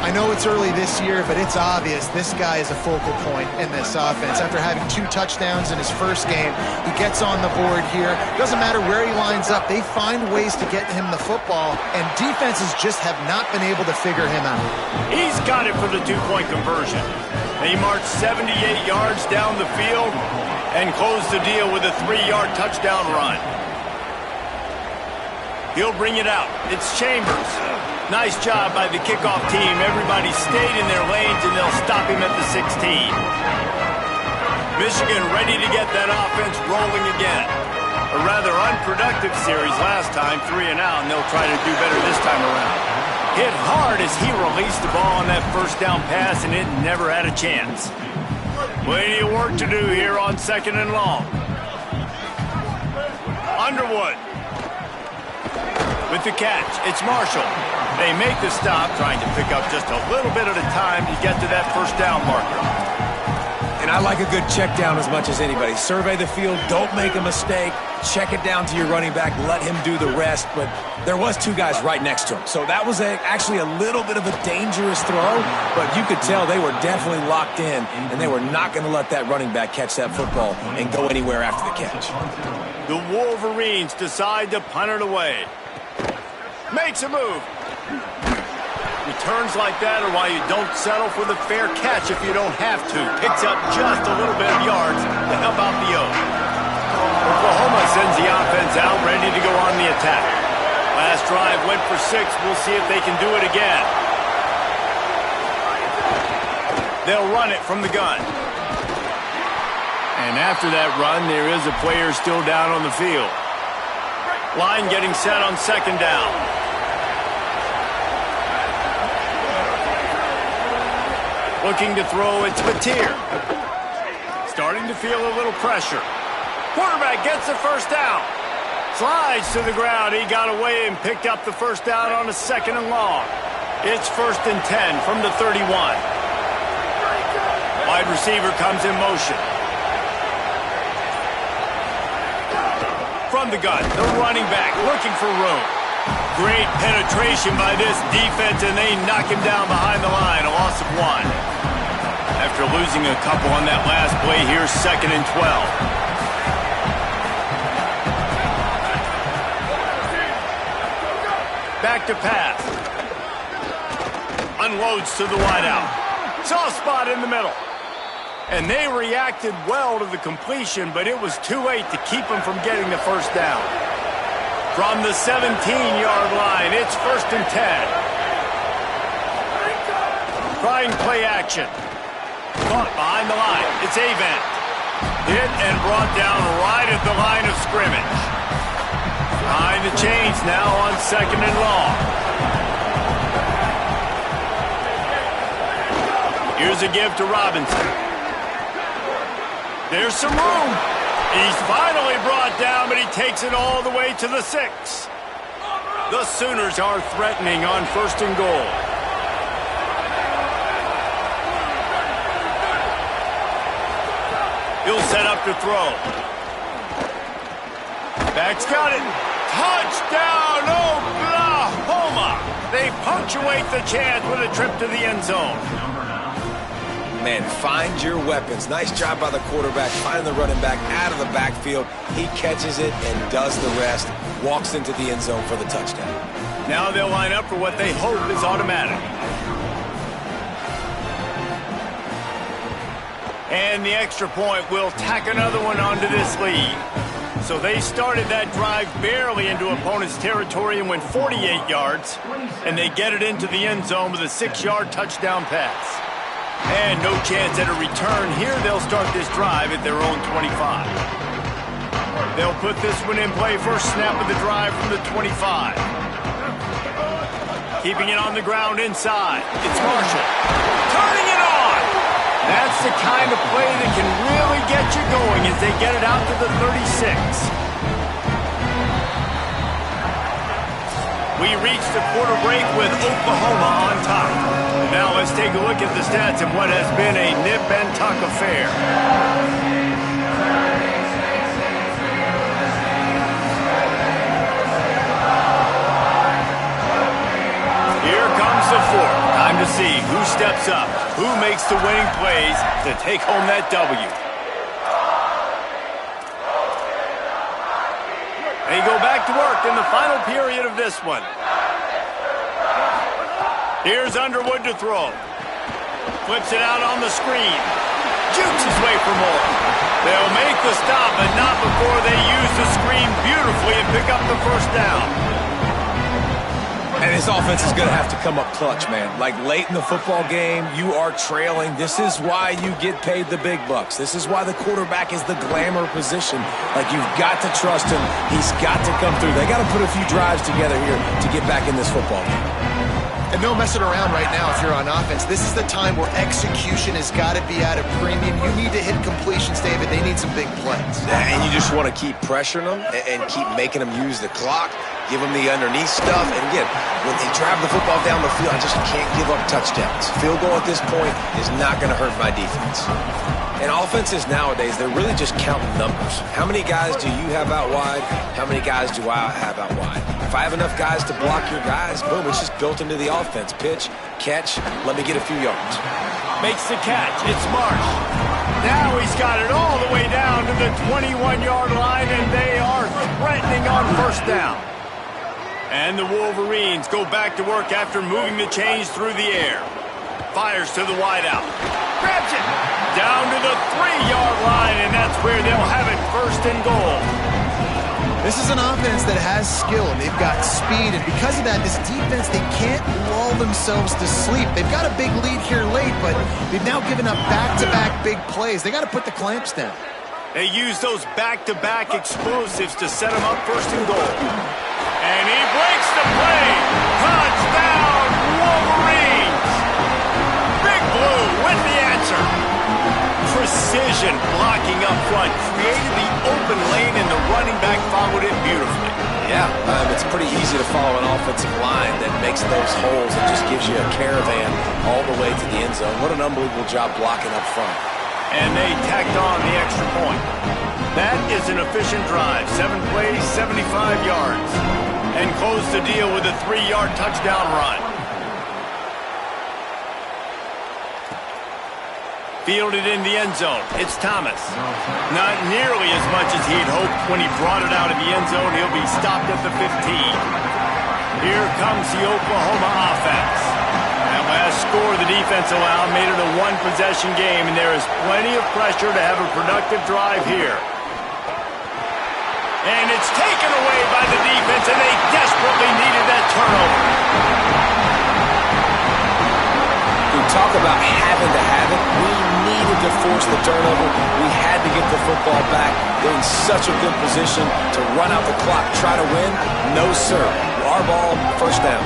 I know it's early this year, but it's obvious this guy is a focal point in this offense. After having 2 touchdowns in his first game, he gets on the board here. Doesn't matter where he lines up, they find ways to get him the football, and defenses just have not been able to figure him out. He's got it for the 2-point conversion. They march 78 yards down the field and close the deal with a 3-yard touchdown run. He'll bring it out. It's Chambers. Nice job by the kickoff team. Everybody stayed in their lanes, and they'll stop him at the 16. Michigan ready to get that offense rolling again. A rather unproductive series last time, 3 and out, and they'll try to do better this time around. Hit hard as he released the ball on that first down pass, and it never had a chance. Plenty of work to do here on second and long. Underwood. With the catch, it's Marshall. They make the stop, trying to pick up just a little bit at a time to get to that first down marker. And I like a good check down as much as anybody. Survey the field, don't make a mistake, check it down to your running back, let him do the rest. But there was two guys right next to him. So that was actually a little bit of a dangerous throw, but you could tell they were definitely locked in, and they were not going to let that running back catch that football and go anywhere after the catch. The Wolverines decide to punt it away. Makes a move. Returns like that are why you don't settle for the fair catch if you don't have to. Picks up just a little bit of yards to help out the O. Oklahoma sends the offense out, ready to go on the attack. Last drive went for 6. We'll see if they can do it again. They'll run it from the gun. And after that run, there is a player still down on the field. Line getting set on second down. Looking to throw, it's Mateer. Starting to feel a little pressure. Quarterback gets the first down. Slides to the ground. He got away and picked up the first down on a 2nd and long. It's 1st and 10 from the 31. Wide receiver comes in motion. From the gun, the running back looking for room. Great penetration by this defense, and they knock him down behind the line. A loss of 1. After losing a couple on that last play, here's 2nd and 12. Back to pass. Unloads to the wideout. Soft spot in the middle. And they reacted well to the completion, but it was too late to keep them from getting the first down. From the 17-yard line, it's 1st and 10. Trying play action. Caught behind the line. It's Avent. Hit and brought down right at the line of scrimmage. Behind the chains now on 2nd and long. Here's a give to Robinson. There's some room. He's finally brought down, but he takes it all the way to the 6. The Sooners are threatening on 1st and goal. He'll set up to throw. Back's got it. Touchdown, Oklahoma! They punctuate the chance with a trip to the end zone. Man, find your weapons. Nice job by the quarterback, finding the running back out of the backfield. He catches it and does the rest. Walks into the end zone for the touchdown. Now they'll line up for what they hope is automatic. And the extra point will tack another one onto this lead. So they started that drive barely into opponent's territory and went 48 yards. And they get it into the end zone with a 6-yard touchdown pass. And no chance at a return. Here they'll start this drive at their own 25. They'll put this one in play. First snap of the drive from the 25. Keeping it on the ground inside. It's Marshall. Turning it on! That's the kind of play that can really get you going as they get it out to the 36. We reach the quarter break with Oklahoma on top. Now let's take a look at the stats of what has been a nip and tuck affair. Here comes the fourth. Time to see who steps up, who makes the winning plays to take home that W. They go back to work in the final period of this one. Here's Underwood to throw. Flips it out on the screen. Jukes his way for more. They'll make the stop, but not before they use the screen beautifully and pick up the first down. And his offense is going to have to come up clutch, man. Like late in the football game, you are trailing. This is why you get paid the big bucks. This is why the quarterback is the glamour position. Like, you've got to trust him. He's got to come through. They got to put a few drives together here to get back in this football game. And no messing around right now if you're on offense. This is the time where execution has got to be at a premium. You need to hit completions, David. They need some big plays. And you just want to keep pressuring them and keep making them use the clock. give them the underneath stuff. And again, when they drive the football down the field, I just can't give up touchdowns. Field goal at this point is not going to hurt my defense. And offenses nowadays, they're really just counting numbers. How many guys do you have out wide? How many guys do I have out wide? If I have enough guys to block your guys, boom, it's just built into the offense. Pitch, catch, let me get a few yards. Makes the catch. It's Marsh. Now he's got it all the way down to the 21-yard line, and they are threatening on first down. And the Wolverines go back to work after moving the chains through the air. Fires to the wideout. Grabs it. Down to the 3-yard line, and that's where they'll have it, first and goal. This is an offense that has skill, and they've got speed, and because of that, this defense, they can't lull themselves to sleep. They've got a big lead here late, but they've now given up back-to-back big plays. They got to put the clamps down. They use those back-to-back explosives to set them up first and goal. And he breaks the play. Touchdown, Wolverines. Big Blue with the answer. Precision blocking up front created the open lane, and the running back followed it beautifully. Yeah, it's pretty easy to follow an offensive line that makes those holes and just gives you a caravan all the way to the end zone. What an unbelievable job blocking up front. And they tacked on the extra point. That is an efficient drive. 7 plays, 75 yards. And close the deal with a 3-yard touchdown run. Fielded in the end zone. It's Thomas. Not nearly as much as he'd hoped when he brought it out of the end zone. He'll be stopped at the 15. Here comes the Oklahoma offense. That last score the defense allowed made it a one-possession game, and there is plenty of pressure to have a productive drive here. And it's taken away by the defense, and they desperately needed that turnover. We talk about having to have it. We needed to force the turnover. We had to get the football back. They're in such a good position to run out the clock, try to win. No, sir. Our ball, first down.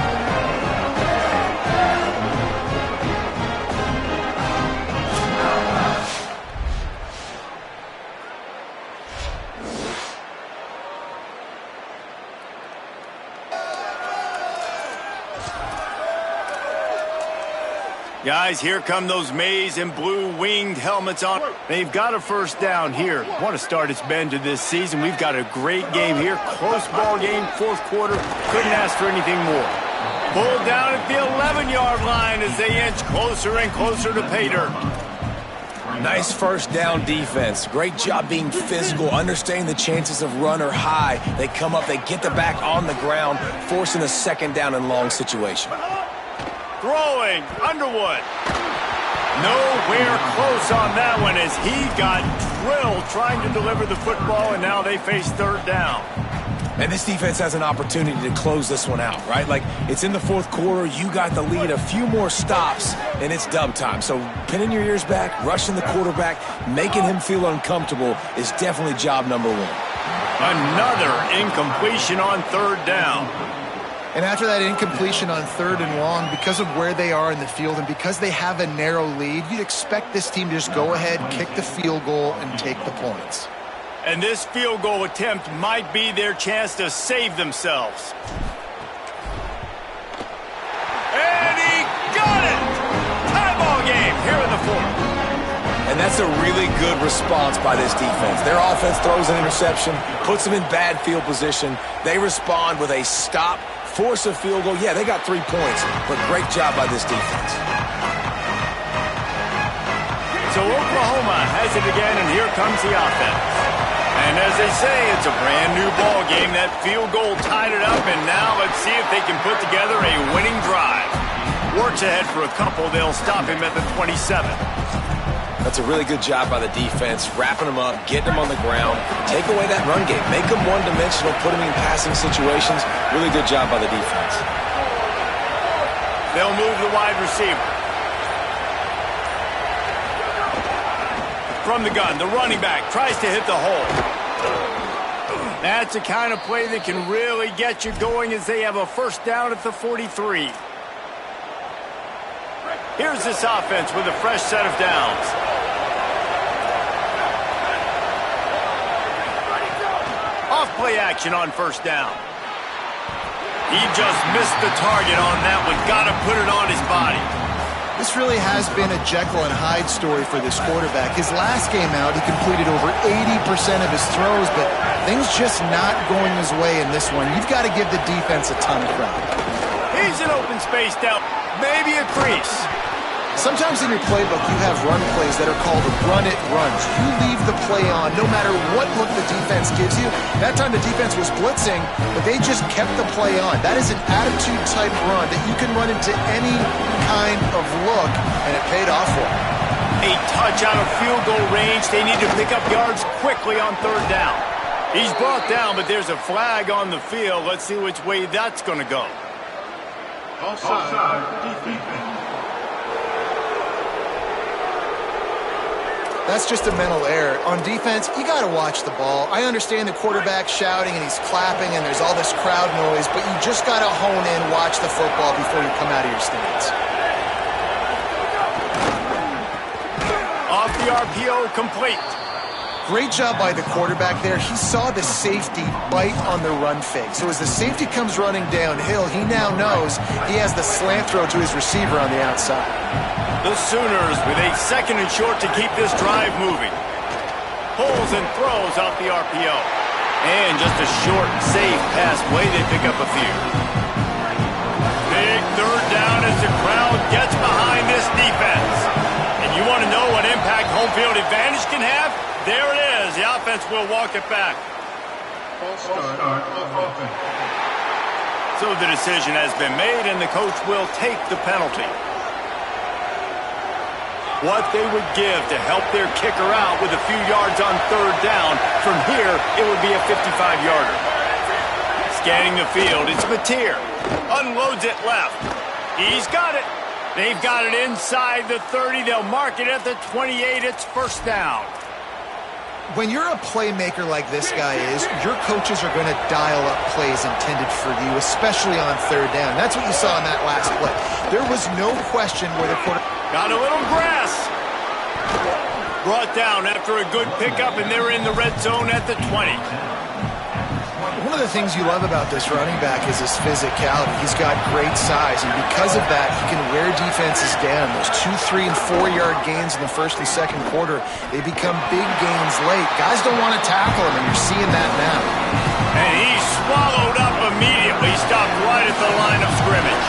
Guys, here come those maize and blue winged helmets on. They've got a first down here. What a start it's been to this season. We've got a great game here. Close ball game, fourth quarter. Couldn't ask for anything more. Pulled down at the 11-yard line as they inch closer and closer to pay dirt. Nice first down defense. Great job being physical, understanding the chances of run are high. They come up, they get the back on the ground, forcing a second down and long situation. Throwing, Underwood. Nowhere close on that one as he got drilled trying to deliver the football, and now they face third down. And this defense has an opportunity to close this one out, right? Like, it's in the fourth quarter, you got the lead, a few more stops, and it's dub time. So pinning your ears back, rushing the quarterback, making him feel uncomfortable is definitely job number one. Another incompletion on third down. And after that incompletion on third and long, because of where they are in the field and because they have a narrow lead, you'd expect this team to just go ahead, kick the field goal, and take the points. And this field goal attempt might be their chance to save themselves. And he got it! Tie ball game here in the fourth. And that's a really good response by this defense. Their offense throws an interception, puts them in bad field position. They respond with a stop, force a field goal. Yeah, they got 3 points, but great job by this defense. So Oklahoma has it again, and here comes the offense. And as they say, it's a brand new ball game. That field goal tied it up, and now let's see if they can put together a winning drive. Works ahead for a couple. They'll stop him at the 27. That's a really good job by the defense, wrapping them up, getting them on the ground, take away that run game, make them one-dimensional, put them in passing situations. Really good job by the defense. They'll move the wide receiver. From the gun, the running back tries to hit the hole. That's the kind of play that can really get you going as they have a first down at the 43. Here's this offense with a fresh set of downs. Off play action on first down. He just missed the target on that one. Got to put it on his body. This really has been a Jekyll and Hyde story for this quarterback. His last game out, he completed over 80% of his throws, but things just not going his way in this one. You've got to give the defense a ton of credit. He's in open space now. Maybe a crease. Sometimes in your playbook, you have run plays that are called run-it runs. You leave the play on no matter what look the defense gives you. That time the defense was blitzing, but they just kept the play on. That is an attitude-type run that you can run into any kind of look, and it paid off for them. A touch out of field goal range. They need to pick up yards quickly on third down. He's brought down, but there's a flag on the field. Let's see which way that's going to go. Offside. Defense. That's just a mental error. On defense, you got to watch the ball. I understand the quarterback shouting and he's clapping and there's all this crowd noise, but you just got to hone in, watch the football before you come out of your stance. Off the RPO, complete. Great job by the quarterback there. He saw the safety bite on the run fake. So as the safety comes running downhill, he now knows he has the slant throw to his receiver on the outside. The Sooners with a 2nd and short to keep this drive moving. Pulls and throws off the RPO. And just a short, safe pass play, they pick up a few. Big third down as the crowd gets behind this defense. And you want to know what impact home field advantage can have? There it is. The offense will walk it back. So the decision has been made, and the coach will take the penalty. What they would give to help their kicker out with a few yards on third down. From here, it would be a 55-yarder. Scanning the field, it's Mateer. Unloads it left. He's got it. They've got it inside the 30. They'll mark it at the 28. It's first down. When you're a playmaker like this guy is, your coaches are going to dial up plays intended for you, especially on third down. That's what you saw in that last play. There was no question where the quarterback... Got a little grass. Brought down after a good pickup, and they're in the red zone at the 20. One of the things you love about this running back is his physicality. He's got great size, and because of that, he can wear defenses down. Those 2, 3, and 4-yard gains in the first and second quarter, they become big gains late. Guys don't want to tackle him, and you're seeing that now. And he's swallowed up immediately, stopped right at the line of scrimmage.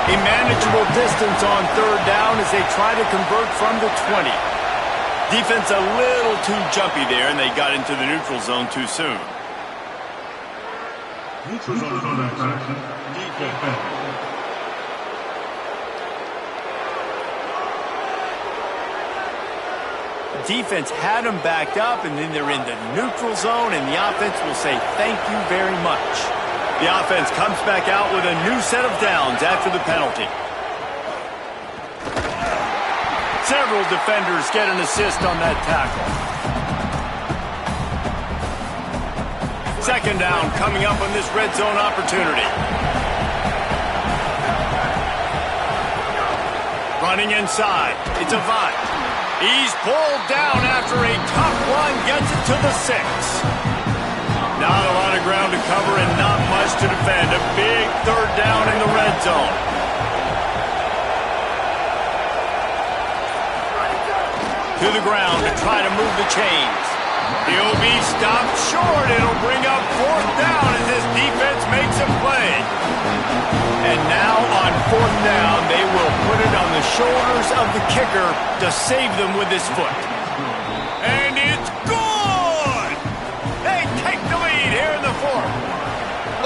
A manageable distance on third down as they try to convert from the 20. Defense a little too jumpy there, and they got into the neutral zone too soon. Neutral zone action. Defense. Defense had them backed up, and then they're in the neutral zone, and the offense will say thank you very much. The offense comes back out with a new set of downs after the penalty. Several defenders get an assist on that tackle. Second down coming up on this red zone opportunity. Running inside. It's Avant. He's pulled down after a tough run, gets it to the 6. Not a lot of ground to cover and not much to defend. A big third down in the red zone. To the ground to try to move the chains. He'll be stopped short. It'll bring up fourth down as this defense makes a play. And now on fourth down, they will put it on the shoulders of the kicker to save them with his foot. And it's good! They take the lead here in the fourth.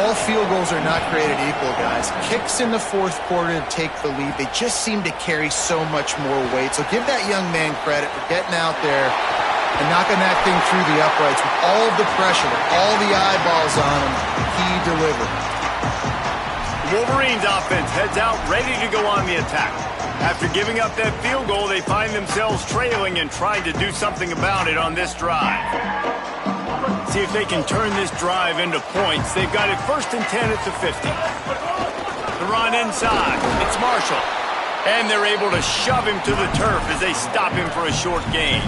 All field goals are not created equal, guys. Kicks in the fourth quarter to take the lead. They just seem to carry so much more weight. So give that young man credit for getting out there and knocking that thing through the uprights with all of the pressure, with all the eyeballs on him. He delivered. Wolverines offense heads out ready to go on the attack. After giving up that field goal, they find themselves trailing and trying to do something about it on this drive. See if they can turn this drive into points. They've got it 1st and 10 at the 50. The run inside. It's Marshall. And they're able to shove him to the turf as they stop him for a short gain.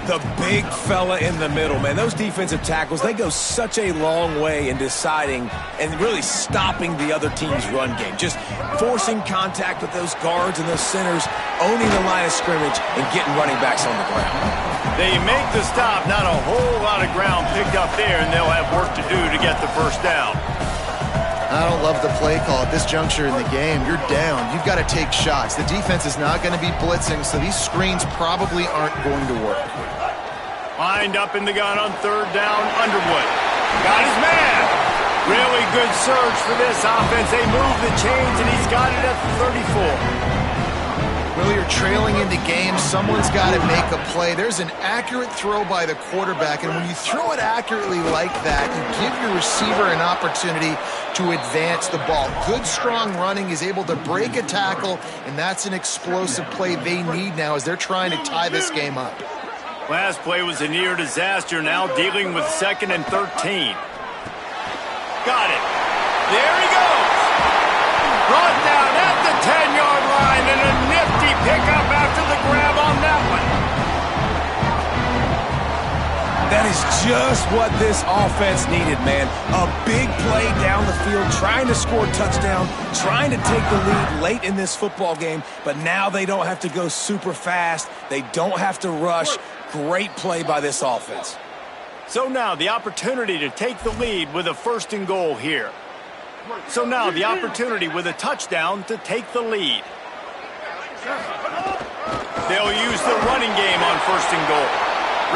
The big fella in the middle, man. Those defensive tackles, they go such a long way in deciding and really stopping the other team's run game. Just forcing contact with those guards and those centers, owning the line of scrimmage, and getting running backs on the ground. They make the stop, not a whole lot of ground picked up there, and they'll have work to do to get the first down. I don't love the play call at this juncture in the game. You're down. You've got to take shots. The defense is not going to be blitzing, so these screens probably aren't going to work. Lined up in the gun on third down, Underwood. Got his man. Really good surge for this offense. They move the chains, and he's got it at the 34. Well, you're trailing into games. Someone's got to make a play. There's an accurate throw by the quarterback, and when you throw it accurately like that, you give your receiver an opportunity to advance the ball. Good, strong running is able to break a tackle, and that's an explosive play they need now as they're trying to tie this game up. Last play was a near disaster, now dealing with 2nd and 13. Got it. There he goes. Brought down at the 10-yard line, and a nifty pickup after the grab on that one. That is just what this offense needed, man. A big play down the field, trying to score a touchdown, trying to take the lead late in this football game, but now they don't have to go super fast. They don't have to rush. Great play by this offense. So now the opportunity to take the lead with a 1st and goal here. So now the opportunity with a touchdown to take the lead. They'll use the running game on 1st and goal.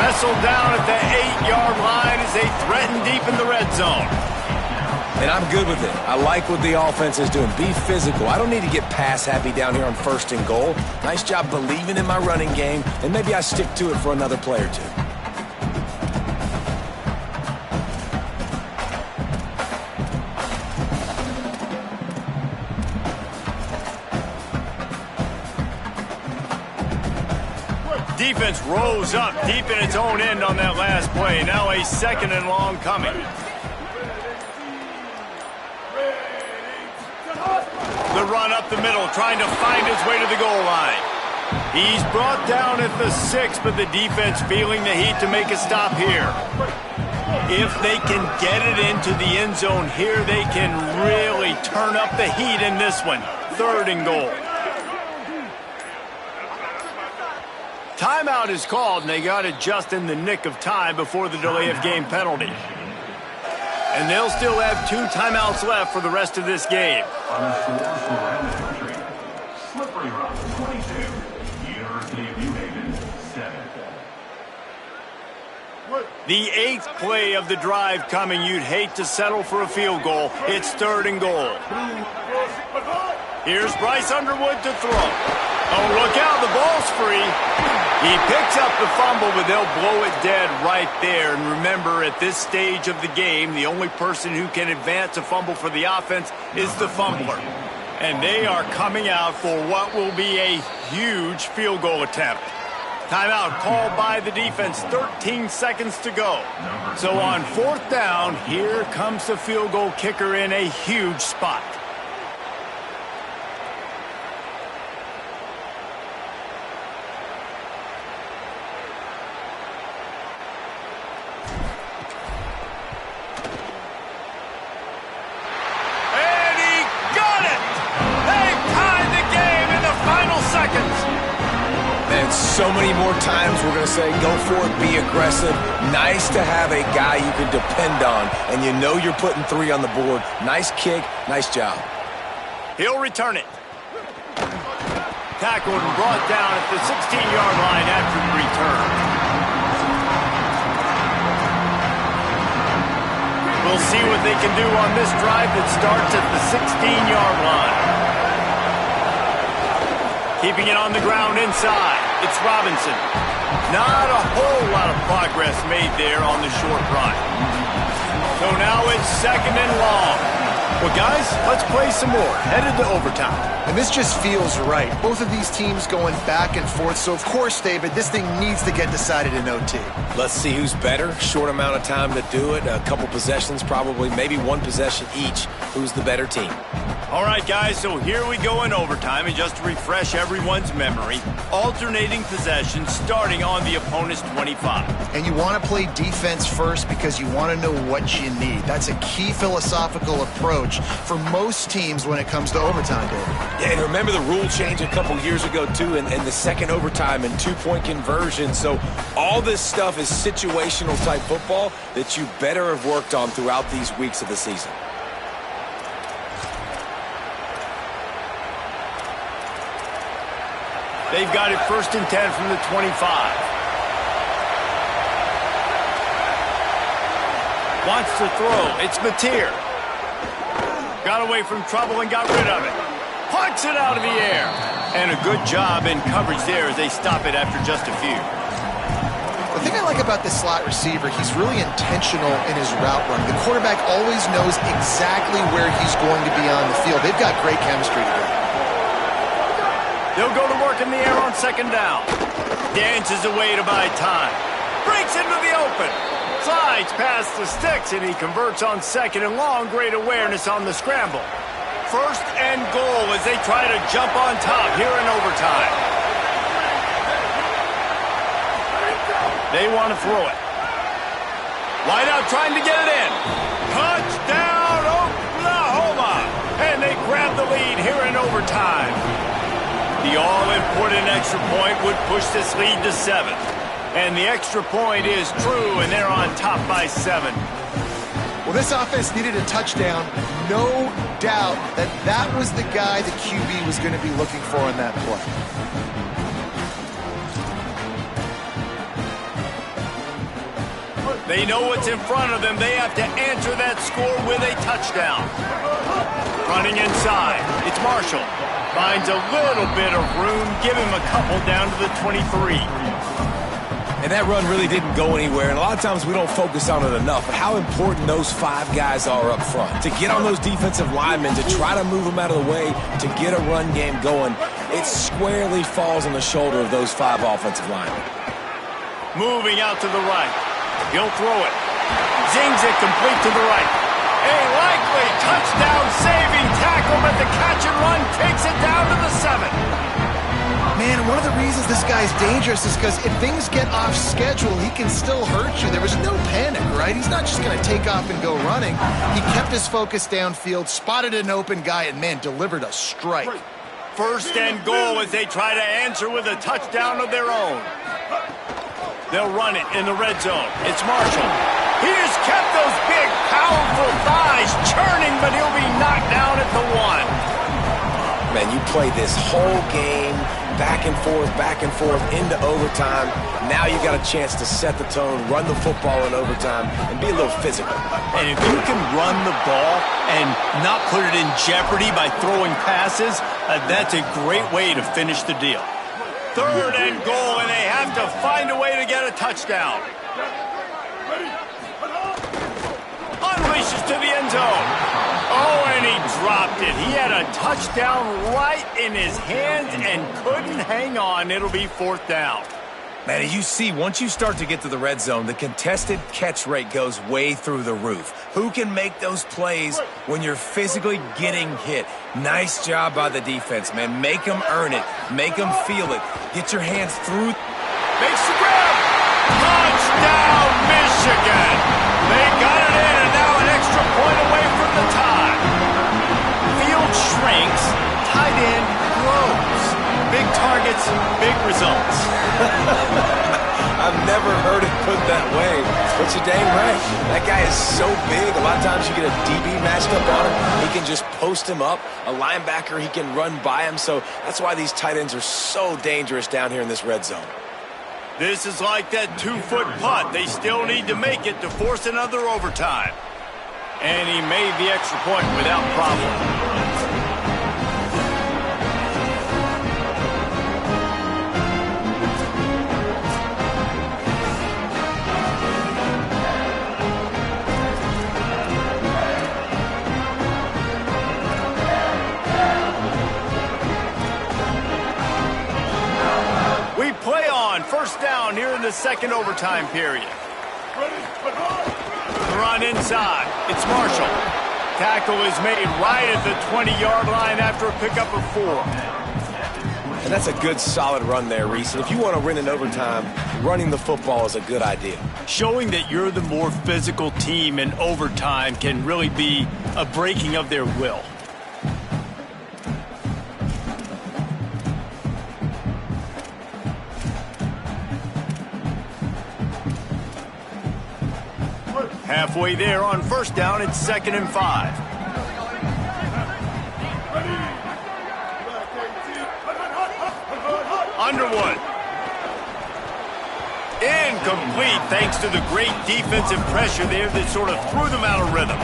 Wrestled down at the 8-yard line as they threaten deep in the red zone. And I'm good with it. I like what the offense is doing. Be physical. I don't need to get pass happy down here on 1st and goal. Nice job believing in my running game, and maybe I stick to it for another play or two. Defense rose up deep in its own end on that last play. Now a 2nd and long coming. The run up the middle, trying to find his way to the goal line. He's brought down at the 6, but the defense feeling the heat to make a stop here. If they can get it into the end zone here, they can really turn up the heat in this one. 3rd and goal. Timeout is called, and they got it just in the nick of time before the delay of game penalty. And they'll still have 2 timeouts left for the rest of this game. Slippery Rock, 22. University of New Haven, 7. The 8th play of the drive coming. You'd hate to settle for a field goal. It's 3rd and goal. Here's Bryce Underwood to throw. Oh, look out, the ball's free. He picks up the fumble, but they'll blow it dead right there. And remember, at this stage of the game, the only person who can advance a fumble for the offense is the fumbler. And they are coming out for what will be a huge field goal attempt. Timeout called by the defense, 13 seconds to go. So on 4th down, here comes the field goal kicker in a huge spot. So many more times we're going to say, go for it, be aggressive. Nice to have a guy you can depend on, and you know you're putting 3 on the board. Nice kick, nice job. He'll return it. Tackled and brought down at the 16-yard line after the return. We'll see what they can do on this drive that starts at the 16-yard line. Keeping it on the ground inside. It's Robinson. Not a whole lot of progress made there on the short run. So now it's 2nd and long. Well, guys, let's play some more. Headed to overtime. And this just feels right. Both of these teams going back and forth. So, of course, David, this thing needs to get decided in OT. Let's see who's better. Short amount of time to do it. A couple possessions, probably maybe 1 possession each. Who's the better team? All right, guys, so here we go in overtime, and just to refresh everyone's memory, alternating possession starting on the opponent's 25. And you want to play defense first because you want to know what you need. That's a key philosophical approach for most teams when it comes to overtime, David. Yeah, and remember the rule change a couple years ago, too, and the second overtime and two-point conversion. So all this stuff is situational type football that you better have worked on throughout these weeks of the season. They've got it 1st and 10 from the 25. Wants to throw. It's Mateer. Got away from trouble and got rid of it. Punts it out of the air. And a good job in coverage there as they stop it after just a few. The thing I like about this slot receiver, he's really intentional in his route running. The quarterback always knows exactly where he's going to be on the field. They've got great chemistry together. They'll go to work in the air on 2nd down. Dances away to buy time. Breaks into the open. Slides past the sticks, and he converts on 2nd and long. Great awareness on the scramble. 1st and goal as they try to jump on top here in overtime. They want to throw it. Wide out trying to get it in. Touchdown, Oklahoma! And they grab the lead here in overtime. The all-important extra point would push this lead to 7. And the extra point is true, and they're on top by 7. Well, this offense needed a touchdown. No doubt that was the guy the QB was going to be looking for in that play. They know what's in front of them. They have to answer that score with a touchdown. Running inside. It's Marshall. Finds a little bit of room. Give him a couple down to the 23. And that run really didn't go anywhere. And a lot of times we don't focus on it enough. But how important those 5 guys are up front. To get on those defensive linemen, to try to move them out of the way, to get a run game going, it squarely falls on the shoulder of those 5 offensive linemen. Moving out to the right. He'll throw it. Zings it complete to the right. A likely touchdown-saving tackle, but the catch and run takes it down to the 7. Man, one of the reasons this guy's dangerous is because if things get off schedule, he can still hurt you. There was no panic, right? He's not just going to take off and go running. He kept his focus downfield, spotted an open guy, and, man, delivered a strike. 1st and goal as they try to answer with a touchdown of their own. They'll run it in the red zone. It's Marshall. He has kept those big, powerful thighs churning, but he'll be knocked down at the 1. Man, you play this whole game back and forth into overtime. Now you got a chance to set the tone, run the football in overtime, and be a little physical. And if you can run the ball and not put it in jeopardy by throwing passes, that's a great way to finish the deal. 3rd and goal, and they have to find a way to get a touchdown. Unleashes to the end zone. Oh, and he dropped it. He had a touchdown right in his hands and couldn't hang on. It'll be 4th down. Man, you see, once you start to get to the red zone, the contested catch rate goes way through the roof. Who can make those plays when you're physically getting hit? Nice job by the defense, man. Make them earn it. Make them feel it. Get your hands through. Makes the grab. Touchdown, Michigan. They got it in, and now an extra point away from the tie. Field shrinks. Tight end grows. Big targets, big results. I've never heard it put that way, but you're dang right. That guy is so big. A lot of times you get a DB matched up on him. He can just post him up. A linebacker, he can run by him. So that's why these tight ends are so dangerous down here in this red zone. This is like that 2-foot putt. They still need to make it to force another overtime. And he made the extra point without problem. Play on. 1st down here in the 2nd overtime period. Run inside. It's Marshall. Tackle is made right at the 20-yard line after a pickup of 4. And that's a good, solid run there, Reese. And if you want to win in overtime, running the football is a good idea. Showing that you're the more physical team in overtime can really be a breaking of their will. Halfway there on first down, it's 2nd and 5. Underwood. Incomplete thanks to the great defensive pressure there that sort of threw them out of rhythm.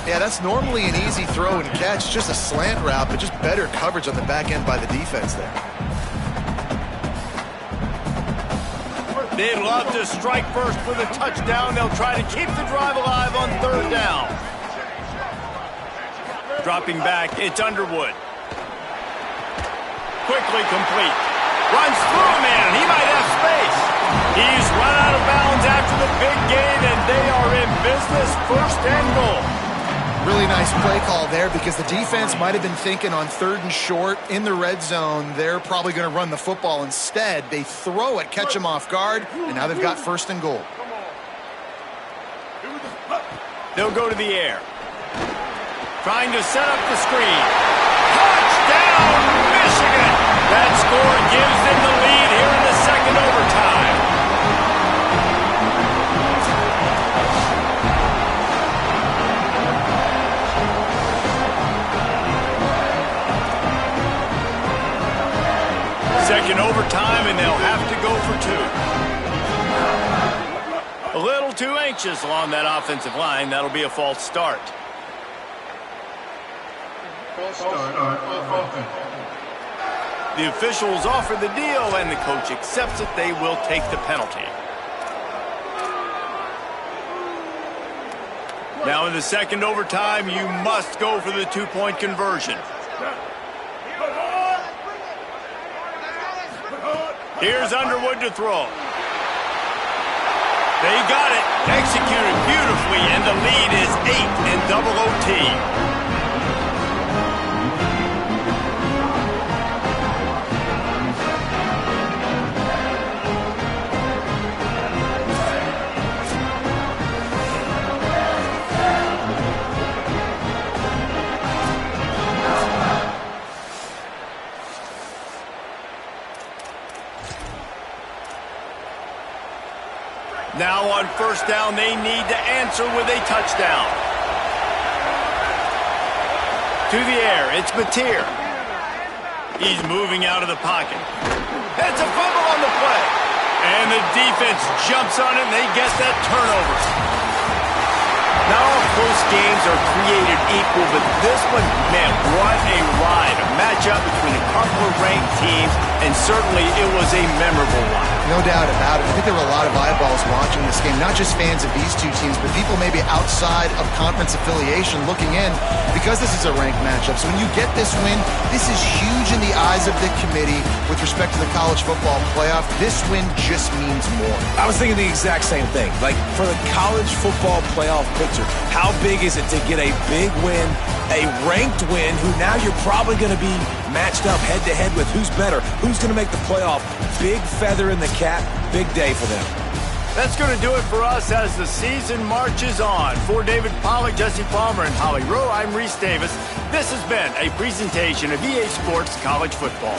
Yeah, that's normally an easy throw and catch, just a slant route, but just better coverage on the back end by the defense there. They'd love to strike first for the touchdown. They'll try to keep the drive alive on 3rd down. Dropping back, it's Underwood. Quickly complete. Runs through a man. He might have space. He's run out of bounds after the big gain, and they are in business. 1st and goal. Really nice play call there because the defense might have been thinking on 3rd and short in the red zone. They're probably going to run the football instead. They throw it, catch them off guard, and now they've got 1st and goal. They'll go to the air. Trying to set up the screen. Touchdown, Michigan! That score gives them the lead here in the 2nd overtime. Second overtime, and they'll have to go for 2. A little too anxious along that offensive line. That'll be a false start. The officials offer the deal, and the coach accepts it. They will take the penalty. Now in the 2nd overtime, you must go for the 2-point conversion. Here's Underwood to throw. They got it. Executed beautifully, and the lead is 8 in double OT. Now on 1st down, they need to answer with a touchdown. To the air, it's Mateer. He's moving out of the pocket. That's a fumble on the play. And the defense jumps on it, and they get that turnover. Not all close games are created equal, but this one, man, what a ride. A matchup between a couple of ranked teams, and certainly it was a memorable one. No doubt about it. I think there were a lot of eyeballs watching this game, not just fans of these two teams, but people maybe outside of conference affiliation looking in because this is a ranked matchup. So when you get this win, this is huge in the eyes of the committee with respect to the college football playoff. This win just means more. I was thinking the exact same thing. Like, for the college football playoff picture, how big is it to get a big win, a ranked win, who now you're probably going to be matched up head-to-head with who's better, who's going to make the playoff. Big feather in the cap, big day for them. That's going to do it for us as the season marches on. For David Pollack, Jesse Palmer, and Holly Rowe, I'm Reese Davis. This has been a presentation of EA Sports College Football.